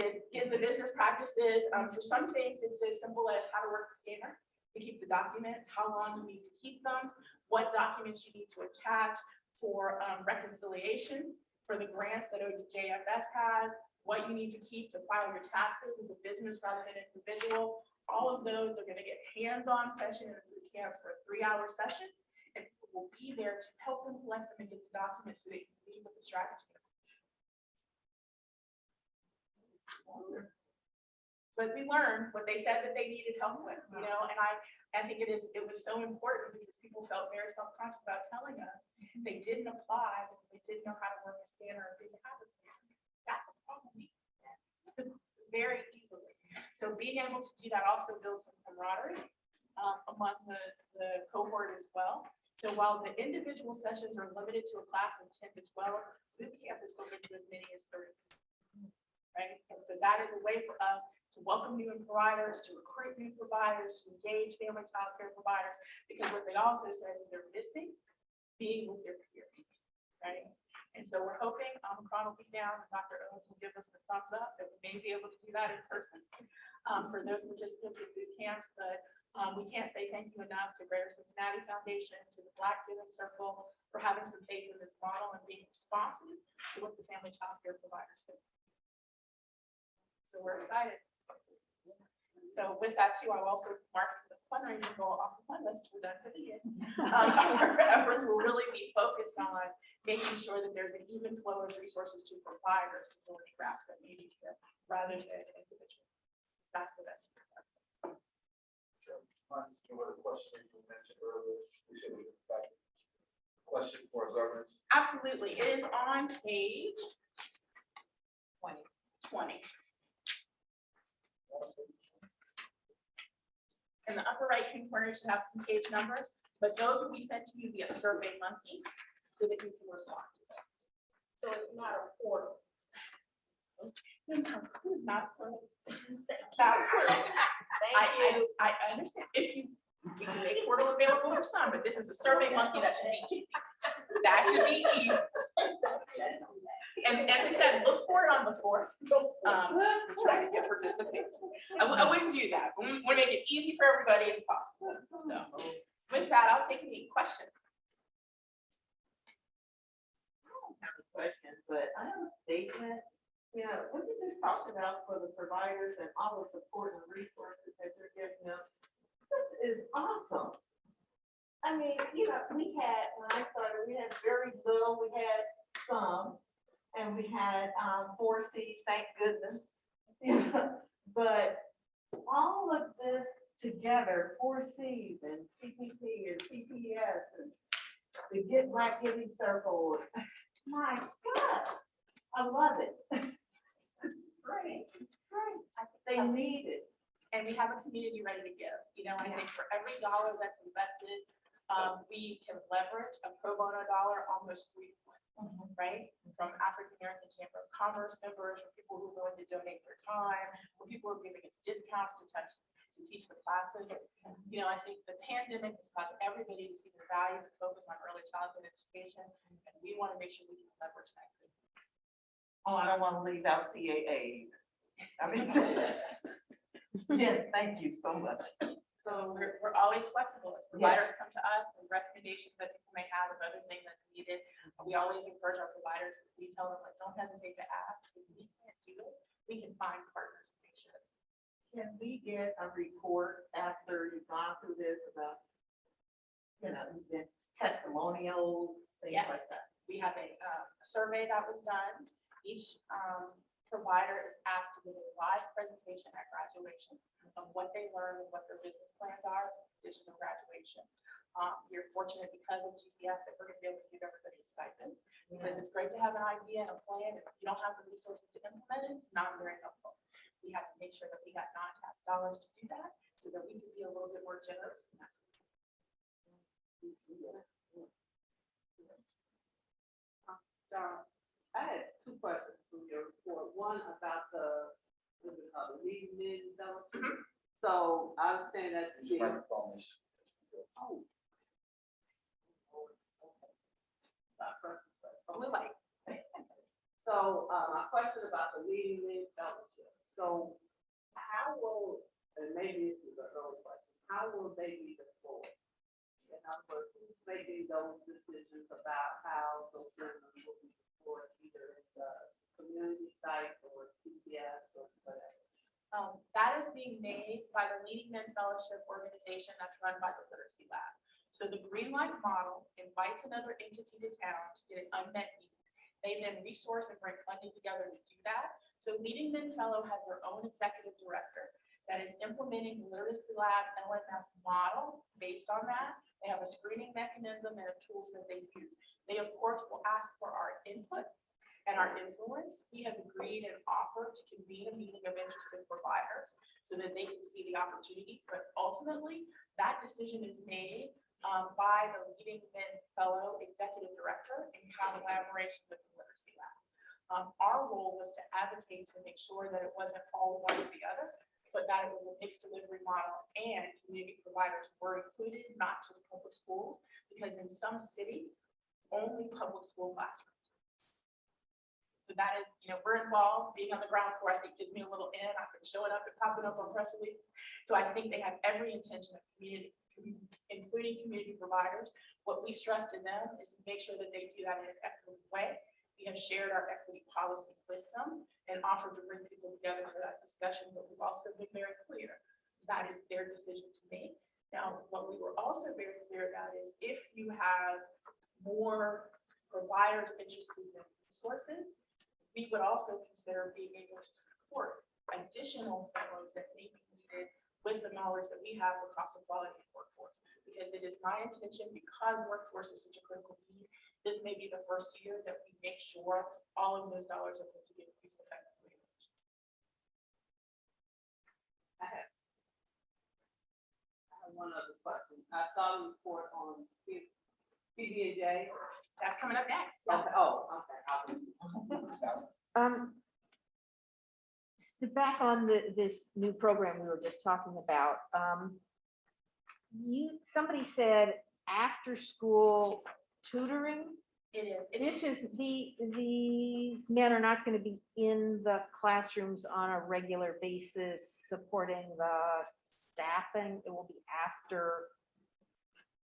[SPEAKER 4] is get the business practices. For some things, it's as simple as how to work the scanner to keep the documents, how long you need to keep them, what documents you need to attach for reconciliation for the grants that OJFS has, what you need to keep to file your taxes as a business rather than an individual. All of those, they're going to get hands-on session in the boot camp for a 3-hour session, and we'll be there to help them collect them and get the documents so they can leave with the strategy. But we learned what they said that they needed help with, and I think it was so important because people felt very self-conscious about telling us they didn't apply because they didn't know how to work a scanner or didn't have a scanner. That's a problem very easily. So being able to do that also builds some camaraderie among the cohort as well. So while the individual sessions are limited to a class of 10 to 12, boot camp is open to as many as 30. Right? And so that is a way for us to welcome new providers, to recruit new providers, to engage family child care providers, because what they also said is they're missing being with their peers, right? And so we're hoping Omicron will be down and Dr. Owens will give us the thumbs up that we may be able to do that in person for those participants in boot camps. But we can't say thank you enough to Greater Cincinnati Foundation, to the Black Giving Circle for having some faith in this model and being responsive to what the family child care providers say. So we're excited. So with that too, I'll also mark the fundraising goal off of my list. We're done for the year. Our efforts will really be focused on making sure that there's an even flow of resources to providers to fill any gaps that may be here rather than individuals. That's the best.
[SPEAKER 7] What a question you mentioned earlier. We should be back. Question for us, governors.
[SPEAKER 4] Absolutely. It is on page 20. In the upper right hand corner, you should have some page numbers, but those will be sent to you via Survey Monkey so that you can respond to them.
[SPEAKER 11] So it's not a portal.
[SPEAKER 4] It's not for.
[SPEAKER 6] Thank you.
[SPEAKER 4] I understand, if you, we can make portal available for some, but this is a survey monkey, that should be easy. That should be easy. And as I said, look for it on the 4th. Try to get participation. I wouldn't do that. We want to make it easy for everybody as possible. So with that, I'll take any questions.
[SPEAKER 6] I don't have a question, but I have a statement. You know, what you just talked about for the providers and all the support and resources that you're giving them, this is awesome. I mean, you know, we had, when I started, we had very little, we had some, and we had 4 Cs, thank goodness. Yeah, but all of this together, 4 Cs and CPP and CPS and the Get Black Giving Circle, my God, I love it. Great, it's great. They need it.
[SPEAKER 4] And we have a community ready to give. You know, I think for every dollar that's invested, we can leverage a pro bono dollar almost 3 points, right? From African American Chamber of Commerce members, from people who are willing to donate their time, from people who are giving us discounts to teach the classes. You know, I think the pandemic has caused everybody to see the value and focus on early childhood education, and we want to make sure we can leverage that.
[SPEAKER 6] Oh, I don't want to leave out CAA. I mean, yes, thank you so much.
[SPEAKER 4] So we're always flexible as providers come to us and recommendations that people may have of other things that's needed. We always encourage our providers, we tell them, like, don't hesitate to ask. If we can't do it, we can find partners to make sure it's.
[SPEAKER 6] Can we get a report after you've gone through this about, you know, the testimonials, things
[SPEAKER 4] Yes,
[SPEAKER 6] like that?
[SPEAKER 4] we have a survey that was done. Each provider is asked to give a live presentation at graduation of what they learned and what their business plans are as a condition of graduation. You're fortunate because of GCF that we're going to be able to give everybody a stipend, because it's great to have an idea and a plan. If you don't have the resources to implement it, it's not very helpful. We have to make sure that we got non-tax dollars to do that, so that we can be a little bit more generous. And that's
[SPEAKER 12] I had 2 questions from your report. One about the leading men fellowship. So I understand that's
[SPEAKER 7] Use your microphone.
[SPEAKER 12] Oh.
[SPEAKER 4] blue light.
[SPEAKER 12] So my question about the leading men fellowship. So how will, and maybe this is an early question, how will they be deployed? In other words, who's making those decisions about how those members will be deployed, either in the community site or CPS or whatever?
[SPEAKER 4] That is being made by the Leading Men Fellowship organization that's run by the Literacy Lab. So the Green Light model invites another entity to town to get an unmet need. They then resource and bring funding together to do that. So Leading Men Fellow has their own executive director that is implementing the Literacy Lab LMF model based on that. They have a screening mechanism and tools that they use. They, of course, will ask for our input and our influence. We have agreed and offered to convene a meeting of interested providers so that they can see the opportunities. But ultimately, that decision is made by the Leading Men Fellow Executive Director in collaboration with the Literacy Lab. Our role was to advocate to make sure that it wasn't all one or the other, but that it was a mixed delivery model and community providers were included, not just public schools, because in some cities, only public school classrooms. So that is, you know, we're involved, being on the ground floor, I think gives me a little in. I've been showing up and popping up on press releases. So I think they have every intention of including community providers. What we stress to them is to make sure that they do that in an equitable way. We have shared our equity policy with them and offered to bring people together for that discussion, but we've also been very clear that is their decision to make. Now, what we were also very clear about is if you have more providers interested in resources, we would also consider being able to support additional fellows that may be needed with the knowledge that we have across the quality of workforce. Because it is my intention, because workforce is such a critical need, this may be the first year that we make sure all of those dollars are put to good use effectively.
[SPEAKER 12] I have one other question. I saw the report on PBAJ.
[SPEAKER 4] That's coming up next.
[SPEAKER 12] Okay. Oh, okay.
[SPEAKER 8] back on this new program we were just talking about, somebody said after school tutoring.
[SPEAKER 9] It is.
[SPEAKER 8] These men are not going to be in the classrooms on a regular basis supporting the staffing. It will be after.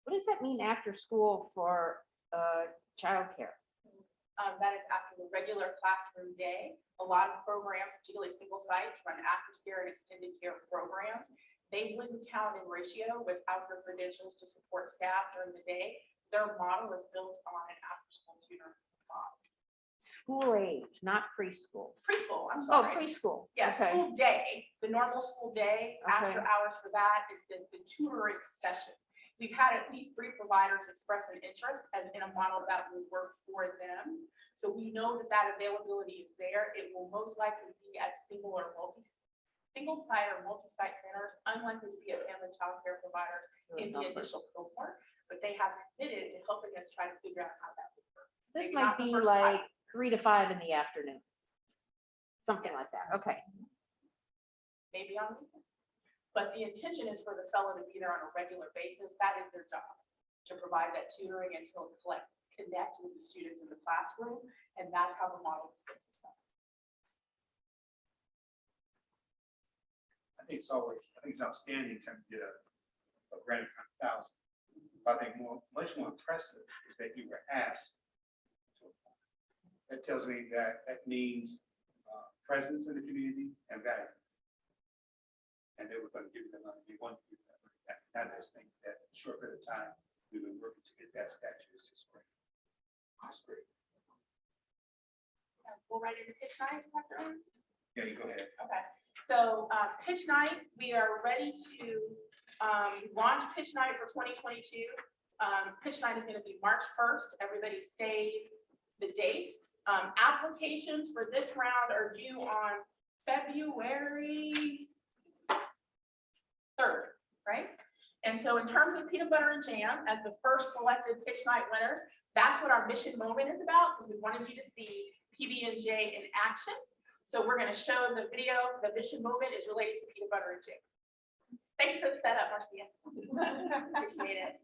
[SPEAKER 8] What does that mean after school for childcare?
[SPEAKER 9] That is after the regular classroom day. A lot of programs, particularly single sites, run after care and extended care programs. They wouldn't count in ratio without their credentials to support staff during the day. Their model is built on an after-school tutor model.
[SPEAKER 8] School age, not preschool.
[SPEAKER 9] Preschool, I'm
[SPEAKER 8] Oh,
[SPEAKER 9] sorry.
[SPEAKER 8] preschool.
[SPEAKER 9] Yeah,
[SPEAKER 8] Okay.
[SPEAKER 9] school day, the normal school day, after
[SPEAKER 8] Okay.
[SPEAKER 9] hours for that is the tutoring session. We've had at least 3 providers express an interest as in a model that will work for them. So we know that that availability is there. It will most likely be at single site or multi-site centers, unlikely to be at family child care providers in the initial cohort, but they have committed to helping us try to figure out how that would work.
[SPEAKER 8] This
[SPEAKER 9] Maybe
[SPEAKER 8] might
[SPEAKER 9] not the
[SPEAKER 8] be
[SPEAKER 9] first
[SPEAKER 8] like
[SPEAKER 9] pilot.
[SPEAKER 8] 3 to 5 in the afternoon. Something like that. Okay.
[SPEAKER 9] Maybe on weekends. But the intention is for the fellow to be there on a regular basis. That is their job, to provide that tutoring and to connect with the students in the classroom. And that's how the model has been successful.
[SPEAKER 10] I think it's outstanding to get a grant of 100,000. But I think much more impressive is that you were asked to apply. That tells me that means presence in the community and value. And they were going to give you the money. They wanted to give you that money. I just think that in a short period of time, we've been working to get that statue. It's just great. That's great.
[SPEAKER 9] We'll write into pitch night, Dr. Owens?
[SPEAKER 10] Yeah, you go ahead.
[SPEAKER 9] Okay. So pitch night, we are ready to launch pitch night for 2022. Pitch night is going to be March 1st. Everybody save the date. Applications for this round are due on February 3rd, right? And so in terms of peanut butter and jam, as the first selected pitch night winners, that's what our mission moment is about, because we wanted you to see PB&J in action. So we're going to show the video. The mission moment is related to peanut butter and jam. Thank you for the setup, Marcia. Appreciate it.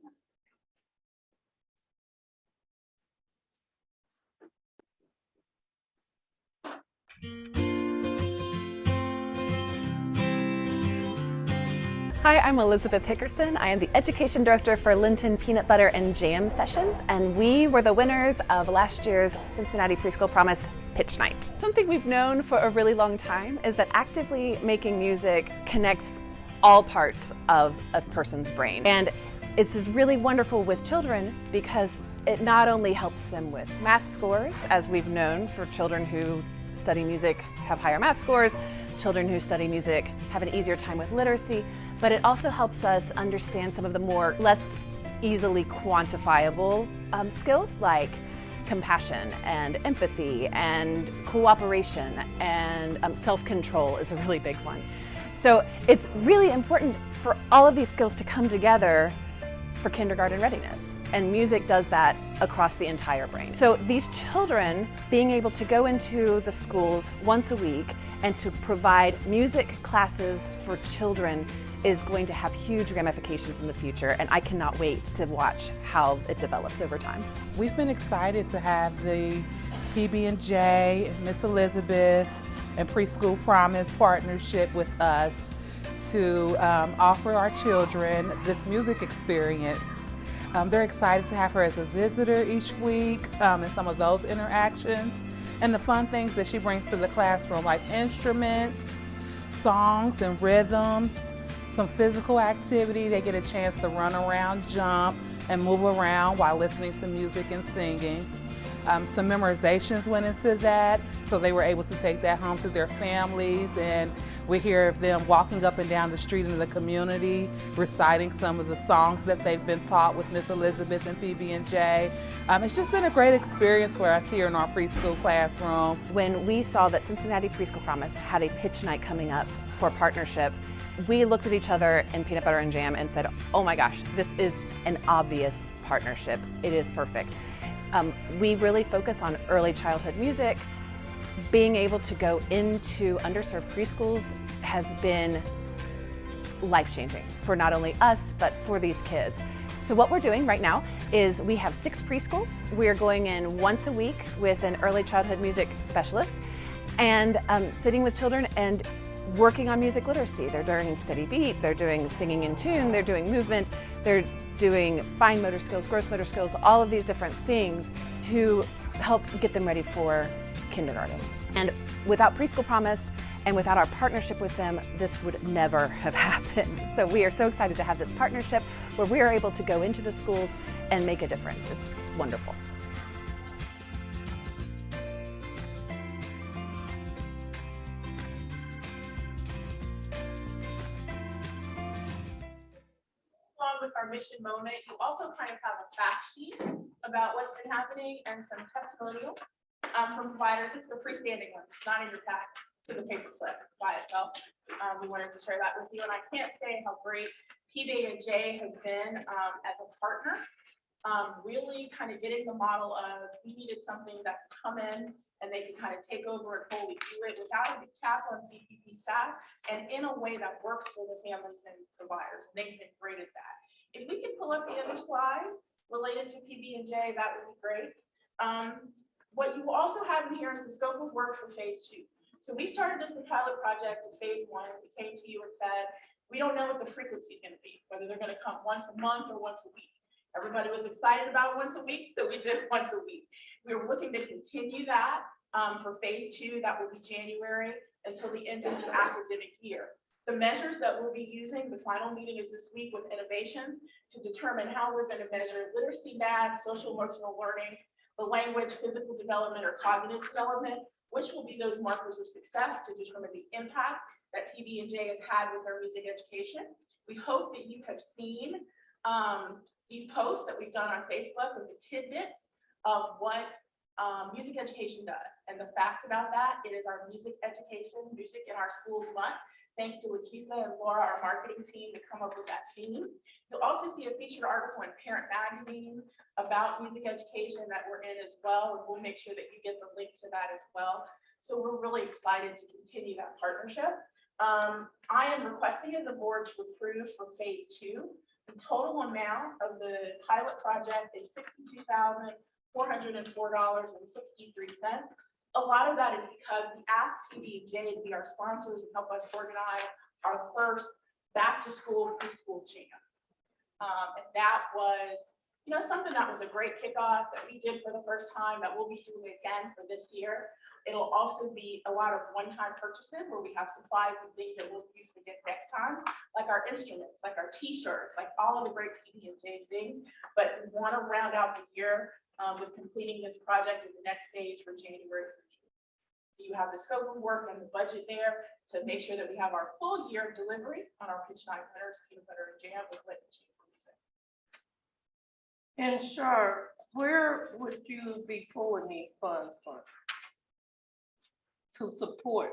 [SPEAKER 13] Hi, I'm Elizabeth Hickerson. I am the Education Director for Linton Peanut Butter and Jam Sessions, and we were the winners of last year's Cincinnati Preschool Promise Pitch Night. Something we've known for a really long time is that actively making music connects all parts of a person's brain. And it's really wonderful with children because it not only helps them with math scores, as we've known for children who study music have higher math scores, children who study music have an easier time with literacy, but it also helps us understand some of the less easily quantifiable skills like compassion and empathy and cooperation and self-control is a really big one. So it's really important for all of these skills to come together for kindergarten readiness. And music does that across the entire brain. So these children being able to go into the schools once a week and to provide music classes for children is going to have huge ramifications in the future, and I cannot wait to watch how it develops over time.
[SPEAKER 14] We've been excited to have the PB&J, Miss Elizabeth, and Preschool Promise partnership with us to offer our children this music experience. They're excited to have her as a visitor each week and some of those interactions and the fun things that she brings to the classroom, like instruments, songs and rhythms, some physical activity. They get a chance to run around, jump, and move around while listening to music and singing. Some memorizations went into that, so they were able to take that home to their families, and we hear of them walking up and down the street in the community, reciting some of the songs that they've been taught with Miss Elizabeth and PB&J. It's just been a great experience for us here in our preschool classroom.
[SPEAKER 13] When we saw that Cincinnati Preschool Promise had a pitch night coming up for partnership, we looked at each other in Peanut Butter and Jam and said, oh my gosh, this is an obvious partnership. It is perfect. We really focus on early childhood music, being able to go into underserved preschools has been life-changing for not only us, but for these kids. So what we're doing right now is we have 6 preschools. We're going in once a week with an early childhood music specialist and sitting with children and working on music literacy. They're doing steady beat, they're doing singing in tune, they're doing movement, they're doing fine motor skills, gross motor skills, all of these different things to help get them ready for kindergarten. And without Preschool Promise and without our partnership with them, this would never have happened. So we are so excited to have this partnership where we are able to go into the schools and make a difference. It's wonderful.
[SPEAKER 9] Along with our mission moment, you also kind of have a fact sheet about what's been happening and some testimonials from providers. It's the freestanding one. It's not in your pack. To the paper clip by itself. We wanted to share that with you, and I can't say how great PB&J has been as a partner. Really kind of getting the model of we needed something that could come in and they could kind of take over and fully do it without a big tap on CPP staff and in a way that works for the families and providers. And they've been great at that. If we could pull up the other slide related to PB&J, that would be great. What you also have in here is the scope of work for phase 2. So we started this pilot project in phase 1. We came to you and said, we don't know what the frequency is going to be, whether they're going to come once a month or once a week. Everybody was excited about once a week, so we did once a week. We were looking to continue that for phase 2. That will be January until the end of the academic year. The measures that we'll be using, the final meeting is this week with innovations to determine how we're going to measure literacy, math, social emotional learning, the language, physical development, or cognitive development, which will be those markers of success to determine the impact that PB&J has had with their music education. We hope that you have seen these posts that we've done on Facebook with the tidbits of what music education does. And the facts about that, it is our music education, music in our schools month. Thanks to Lakisa and Laura, our marketing team, to come up with that theme. You'll also see a featured article in Parent Magazine about music education that we're in as well. And we'll make sure that you get the link to that as well. So we're really excited to continue that partnership. I am requesting of the board to approve for phase 2. The total amount of the pilot project is $62,404.63. A lot of that is because we asked PB&J to be our sponsors and help us organize our first back to school preschool jam. And that was, something that was a great kickoff that we did for the first time that we'll be doing again for this year. It'll also be a lot of one-time purchases where we have supplies and things that we'll use again next time, like our instruments, like our t-shirts, like all of the great PB&J things. But we want to round out the year with completing this project in the next phase for January. So you have the scope of work and the budget there to make sure that we have our full year delivery on our pitch night winners, peanut butter and jam with lit and chamber music.
[SPEAKER 12] And Char, where would you be pulling these funds from to support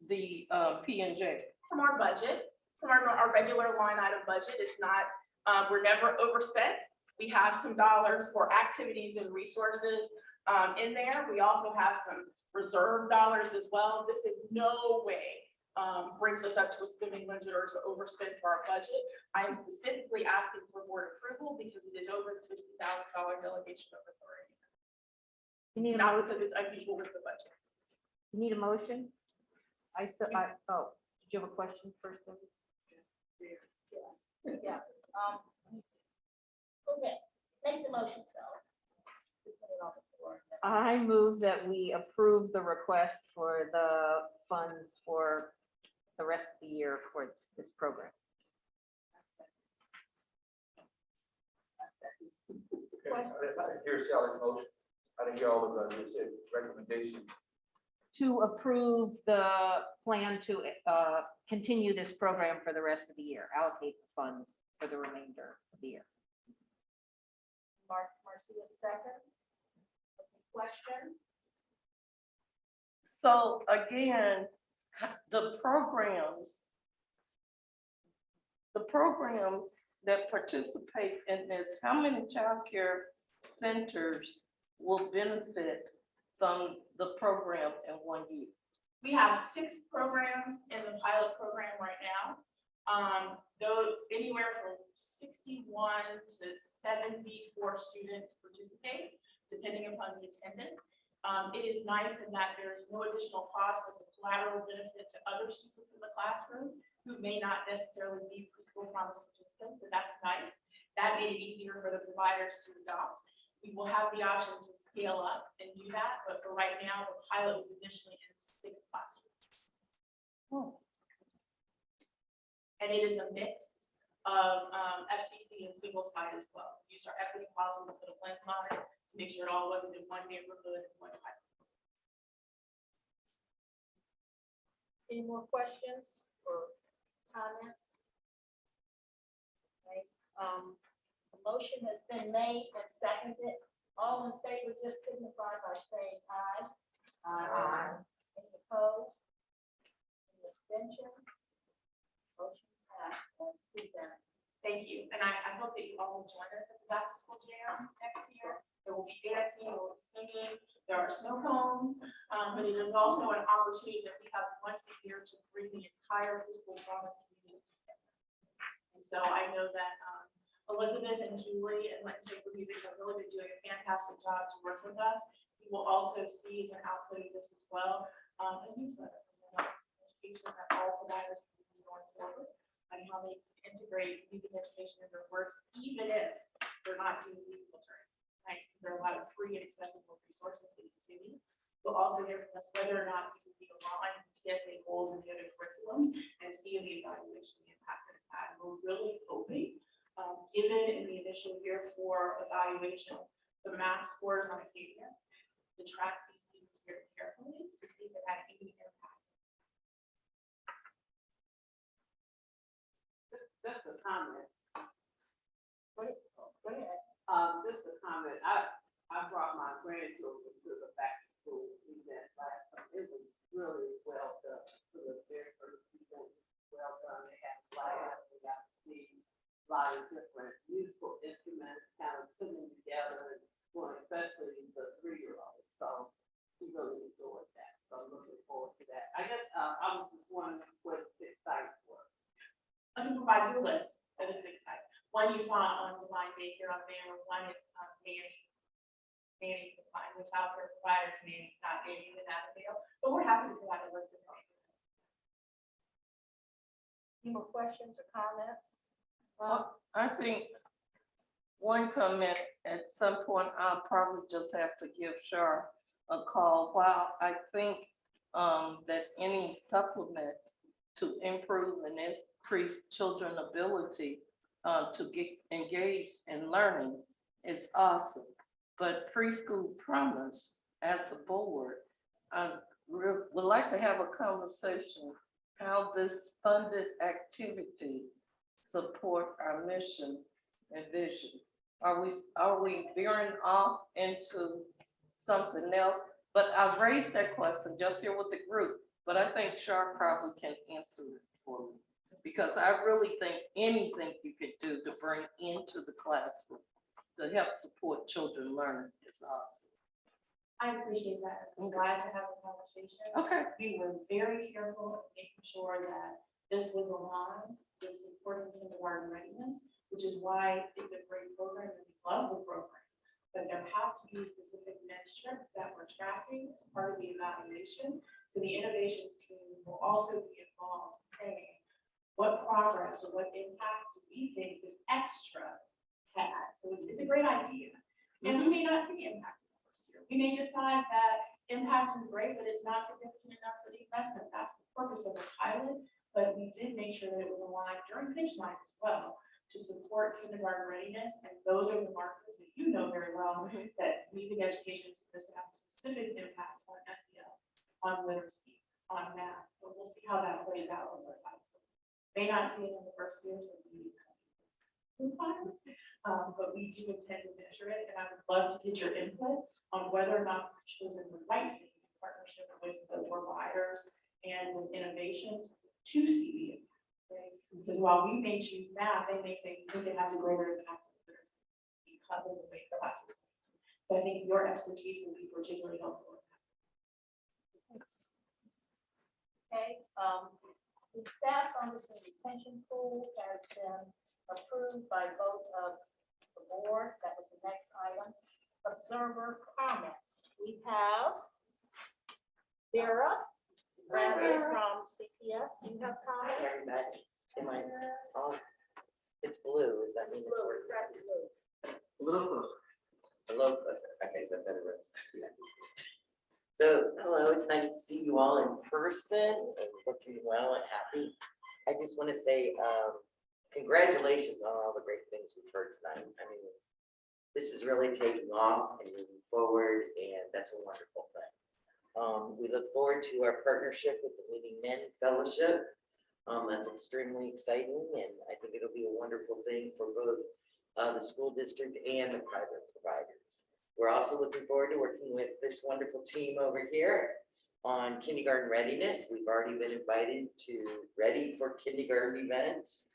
[SPEAKER 12] the P&J?
[SPEAKER 9] From our budget, from our regular line item budget. It's not, we're never overspent. We have some dollars for activities and resources in there. We also have some reserve dollars as well. This in no way brings us up to a spending limit or to overspend for our budget. I am specifically asking for board approval because it is over the $50,000 delegation of authority.
[SPEAKER 8] You need
[SPEAKER 9] Not because it's unusual with the budget.
[SPEAKER 8] You need a motion? Oh, did you have a question first?
[SPEAKER 11] Yeah. Okay, make the motion, so.
[SPEAKER 8] I move that we approve the request for the funds for the rest of the year for this program.
[SPEAKER 7] Here's Sally's motion. I didn't hear all of that. You said recommendation.
[SPEAKER 8] To approve the plan to continue this program for the rest of the year, allocate the funds for the remainder of the year.
[SPEAKER 11] Marcia, second. Questions?
[SPEAKER 12] So again, the programs that participate in this, how many child care centers will benefit from the program in 1 year?
[SPEAKER 9] We have 6 programs in the pilot program right now. Though anywhere from 61 to 74 students participate, depending upon the attendance. It is nice in that there's no additional cost, but the collateral benefit to other students in the classroom who may not necessarily be preschool promise participants, so that's nice. That made it easier for the providers to adopt. We will have the option to scale up and do that, but for right now, the pilot is initially in 6 classrooms.
[SPEAKER 12] Oh.
[SPEAKER 9] And it is a mix of FCC and single site as well. We use our equity policy to put a lens on it to make sure it all wasn't in one neighborhood and one type.
[SPEAKER 11] Any more questions or comments? Okay, the motion has been made and seconded. All in favor, just signify by saying aye. Aye. Any opposed? Any abstention? Motion passed as presented.
[SPEAKER 9] Thank you. And I hope that you all will join us at the back to school jam next year. There will be dancing, there will be singing, there are snow cones, but it is also an opportunity that we have once a year to bring the entire preschool promise community together. And so I know that Elizabeth and Julie and Let's Take the Music have really been doing a fantastic job to work with us. We will also see as an output of this as well, a newsletter from the education that all providers can use going forward, and how they can integrate music education in their work, even if they're not doing musical terms, right? Because there are a lot of free and accessible resources that you can use. We'll also hear from us whether or not these will be aligned with TSA goals and the other curriculums, and see the evaluation the impact that it had. We're really hoping, given in the initial year for evaluation, the math scores on Acadia, to track these students very carefully to see if it had any impact.
[SPEAKER 12] That's a comment.
[SPEAKER 11] Go ahead.
[SPEAKER 12] Just a comment. I brought my grandchildren to the back to school event last summer. It was really well done. For the very first event, well done. They had flyers. We got to see a lot of different musical instruments kind of putting together, and well, especially the 3-year-olds. So we really enjoyed that. So I'm looking forward to that. I guess I was just wondering what 6 sites were.
[SPEAKER 9] I can provide you a list of the 6 sites. One you saw on Divine Daycare on there. One is Nanny's Divine, which child care providers, Nanny's, not Nanny's in Abigail, but we're happy to provide a list of them.
[SPEAKER 11] Any more questions or comments?
[SPEAKER 12] I think one comment, at some point, I'll probably just have to give Shar a call. While I think that any supplement to improve and increase children's ability to get engaged in learning is awesome. But Preschool Promise, as a board, would like to have a conversation how this funded activity support our mission and vision. Are we veering off into something else? But I've raised that question just here with the group, but I think Shar probably can answer it for me, because I really think anything you could do to bring into the classroom to help support children learn is awesome.
[SPEAKER 9] I appreciate that. I'm glad to have a conversation.
[SPEAKER 12] Okay.
[SPEAKER 9] We were very careful in making sure that this was aligned with supporting kindergarten readiness, which is why it's a great program and we love the program. But there have to be specific metrics that we're tracking as part of the evaluation. So the innovations team will also be involved in saying what progress or what impact do we think this extra had. So it's a great idea. And we may not see impact in the first year. We may decide that impact is great, but it's not significant enough for the investment. That's the purpose of the pilot. But we did make sure that it was aligned during pitch night as well to support kindergarten readiness. And those are the markers that you know very well, that music education is supposed to have a specific impact on SEL, on literacy, on math. But we'll see how that plays out over time. May not see it in the first year, so we need to see it. But we do intend to measure it, and I would love to get your input on whether or not we've chosen the right thing in partnership with the providers and with innovations to see the impact. Right? Because while we may choose math, they may say we think it has a greater impact on literacy because of the way classes. So I think your expertise will be particularly helpful.
[SPEAKER 11] Okay, the staff bonus and retention pool has been approved by vote of the board. That was the next item. Observer comments. We have Vera Bradley from CPS. Do you have comments?
[SPEAKER 15] Everybody, am I, oh, it's blue, does that mean it's working?
[SPEAKER 10] Blue.
[SPEAKER 15] Hello, okay, is that better? So, hello, it's nice to see you all in person, and looking well and happy. I just want to say, congratulations on all the great things we've heard tonight. I mean, this is really taking off and moving forward, and that's a wonderful thing. We look forward to our partnership with the Leading Men Fellowship. That's extremely exciting, and I think it'll be a wonderful thing for both the school district and the private providers. We're also looking forward to working with this wonderful team over here on kindergarten readiness. We've already been invited to Ready for Kindergarten events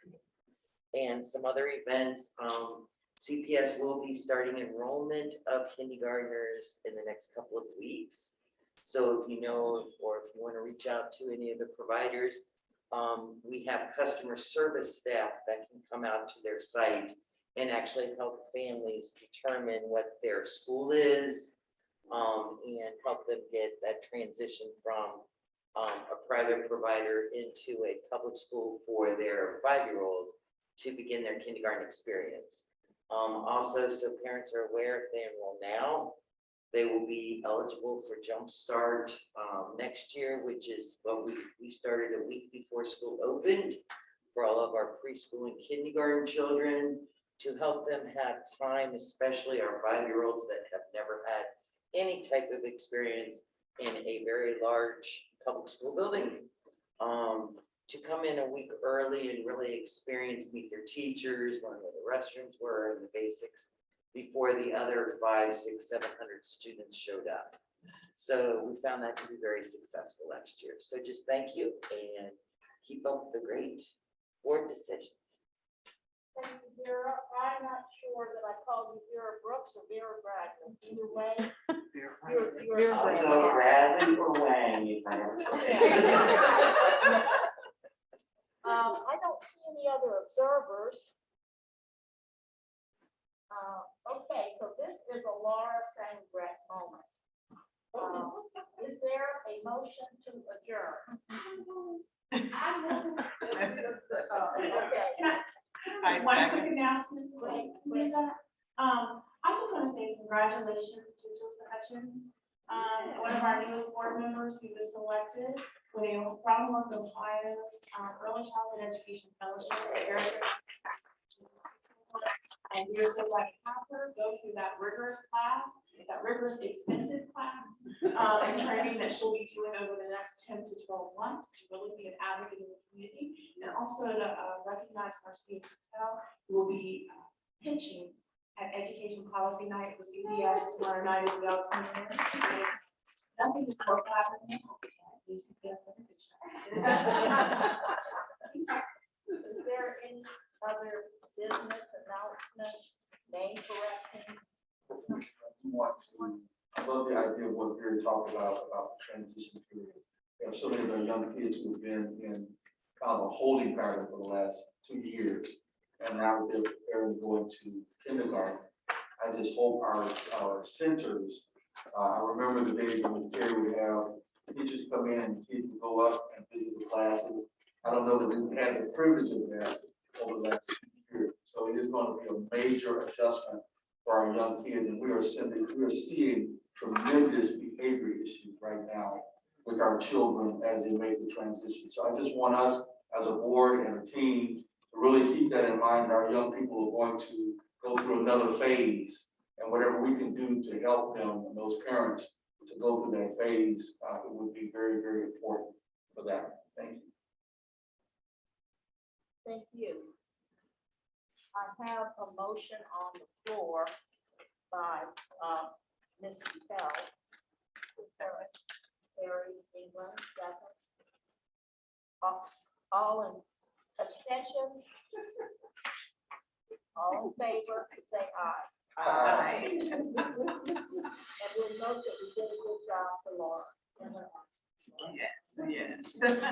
[SPEAKER 15] and some other events. CPS will be starting enrollment of kindergartners in the next couple of weeks. So if you know, or if you want to reach out to any of the providers, we have customer service staff that can come out to their site and actually help families determine what their school is, and help them get that transition from a private provider into a public school for their 5-year-old to begin their kindergarten experience. Also, so parents are aware, if they enroll now, they will be eligible for Jump Start next year, which is what we started a week before school opened for all of our preschool and kindergarten children, to help them have time, especially our 5-year-olds that have never had any type of experience in a very large public school building, to come in a week early and really experience, meet their teachers, learn where the restrooms were and the basics before the other 500, 600, 700 students showed up. So we found that to be very successful last year. So just thank you and keep up the great board decisions.
[SPEAKER 11] Thank you, Vera. I'm not sure that I called you Vera Brooks or Vera Bradley. Either way, you're
[SPEAKER 15] I'll go Bradley or Wang if I ever.
[SPEAKER 11] I don't see any other observers. Okay, so this is a Laura Sangret moment. Is there a motion to adjourn?
[SPEAKER 9] Okay. One quick announcement. I just want to say congratulations to Joseph Hutchins, one of our newest board members who was selected for the Commonwealth of Ohio's Early Childhood Education Fellowship. And we're so glad to have her go through that rigorous class, that rigorous expensive class, and training that she'll be doing over the next 10 to 12 months to really be an advocate in the community, and also to recognize Marcia Patel, who will be pitching at Education Policy Night for CPS tomorrow night as well. Nothing is so happening. CPS have a pitch.
[SPEAKER 11] Is there any other business announcements, name correction?
[SPEAKER 7] I love the idea of what you're talking about the transition period. We have so many of our young kids who've been in kind of a holding pattern for the last 2 years, and now they're preparing to go into kindergarten. I just hope our centers, I remember the days when Terry would have teachers come in and kids would go up and visit the classes. I don't know that we've had the privilege of that over the last 2 years. So it is going to be a major adjustment for our young kids, and we are seeing tremendous behavior issues right now with our children as they make the transition. So I just want us as a board and a team to really keep that in mind. Our young people are going to go through another phase, and whatever we can do to help them and those parents to go through that phase, it would be very, very important for that. Thank you.
[SPEAKER 11] Thank you. I have a motion on the floor by Ms. Patel. Terry England, second. All in abstentions? All in favor, say aye.
[SPEAKER 15] Aye.
[SPEAKER 9] Right.
[SPEAKER 11] And we'll note that we did a good job for Laura.
[SPEAKER 9] Yes, yes.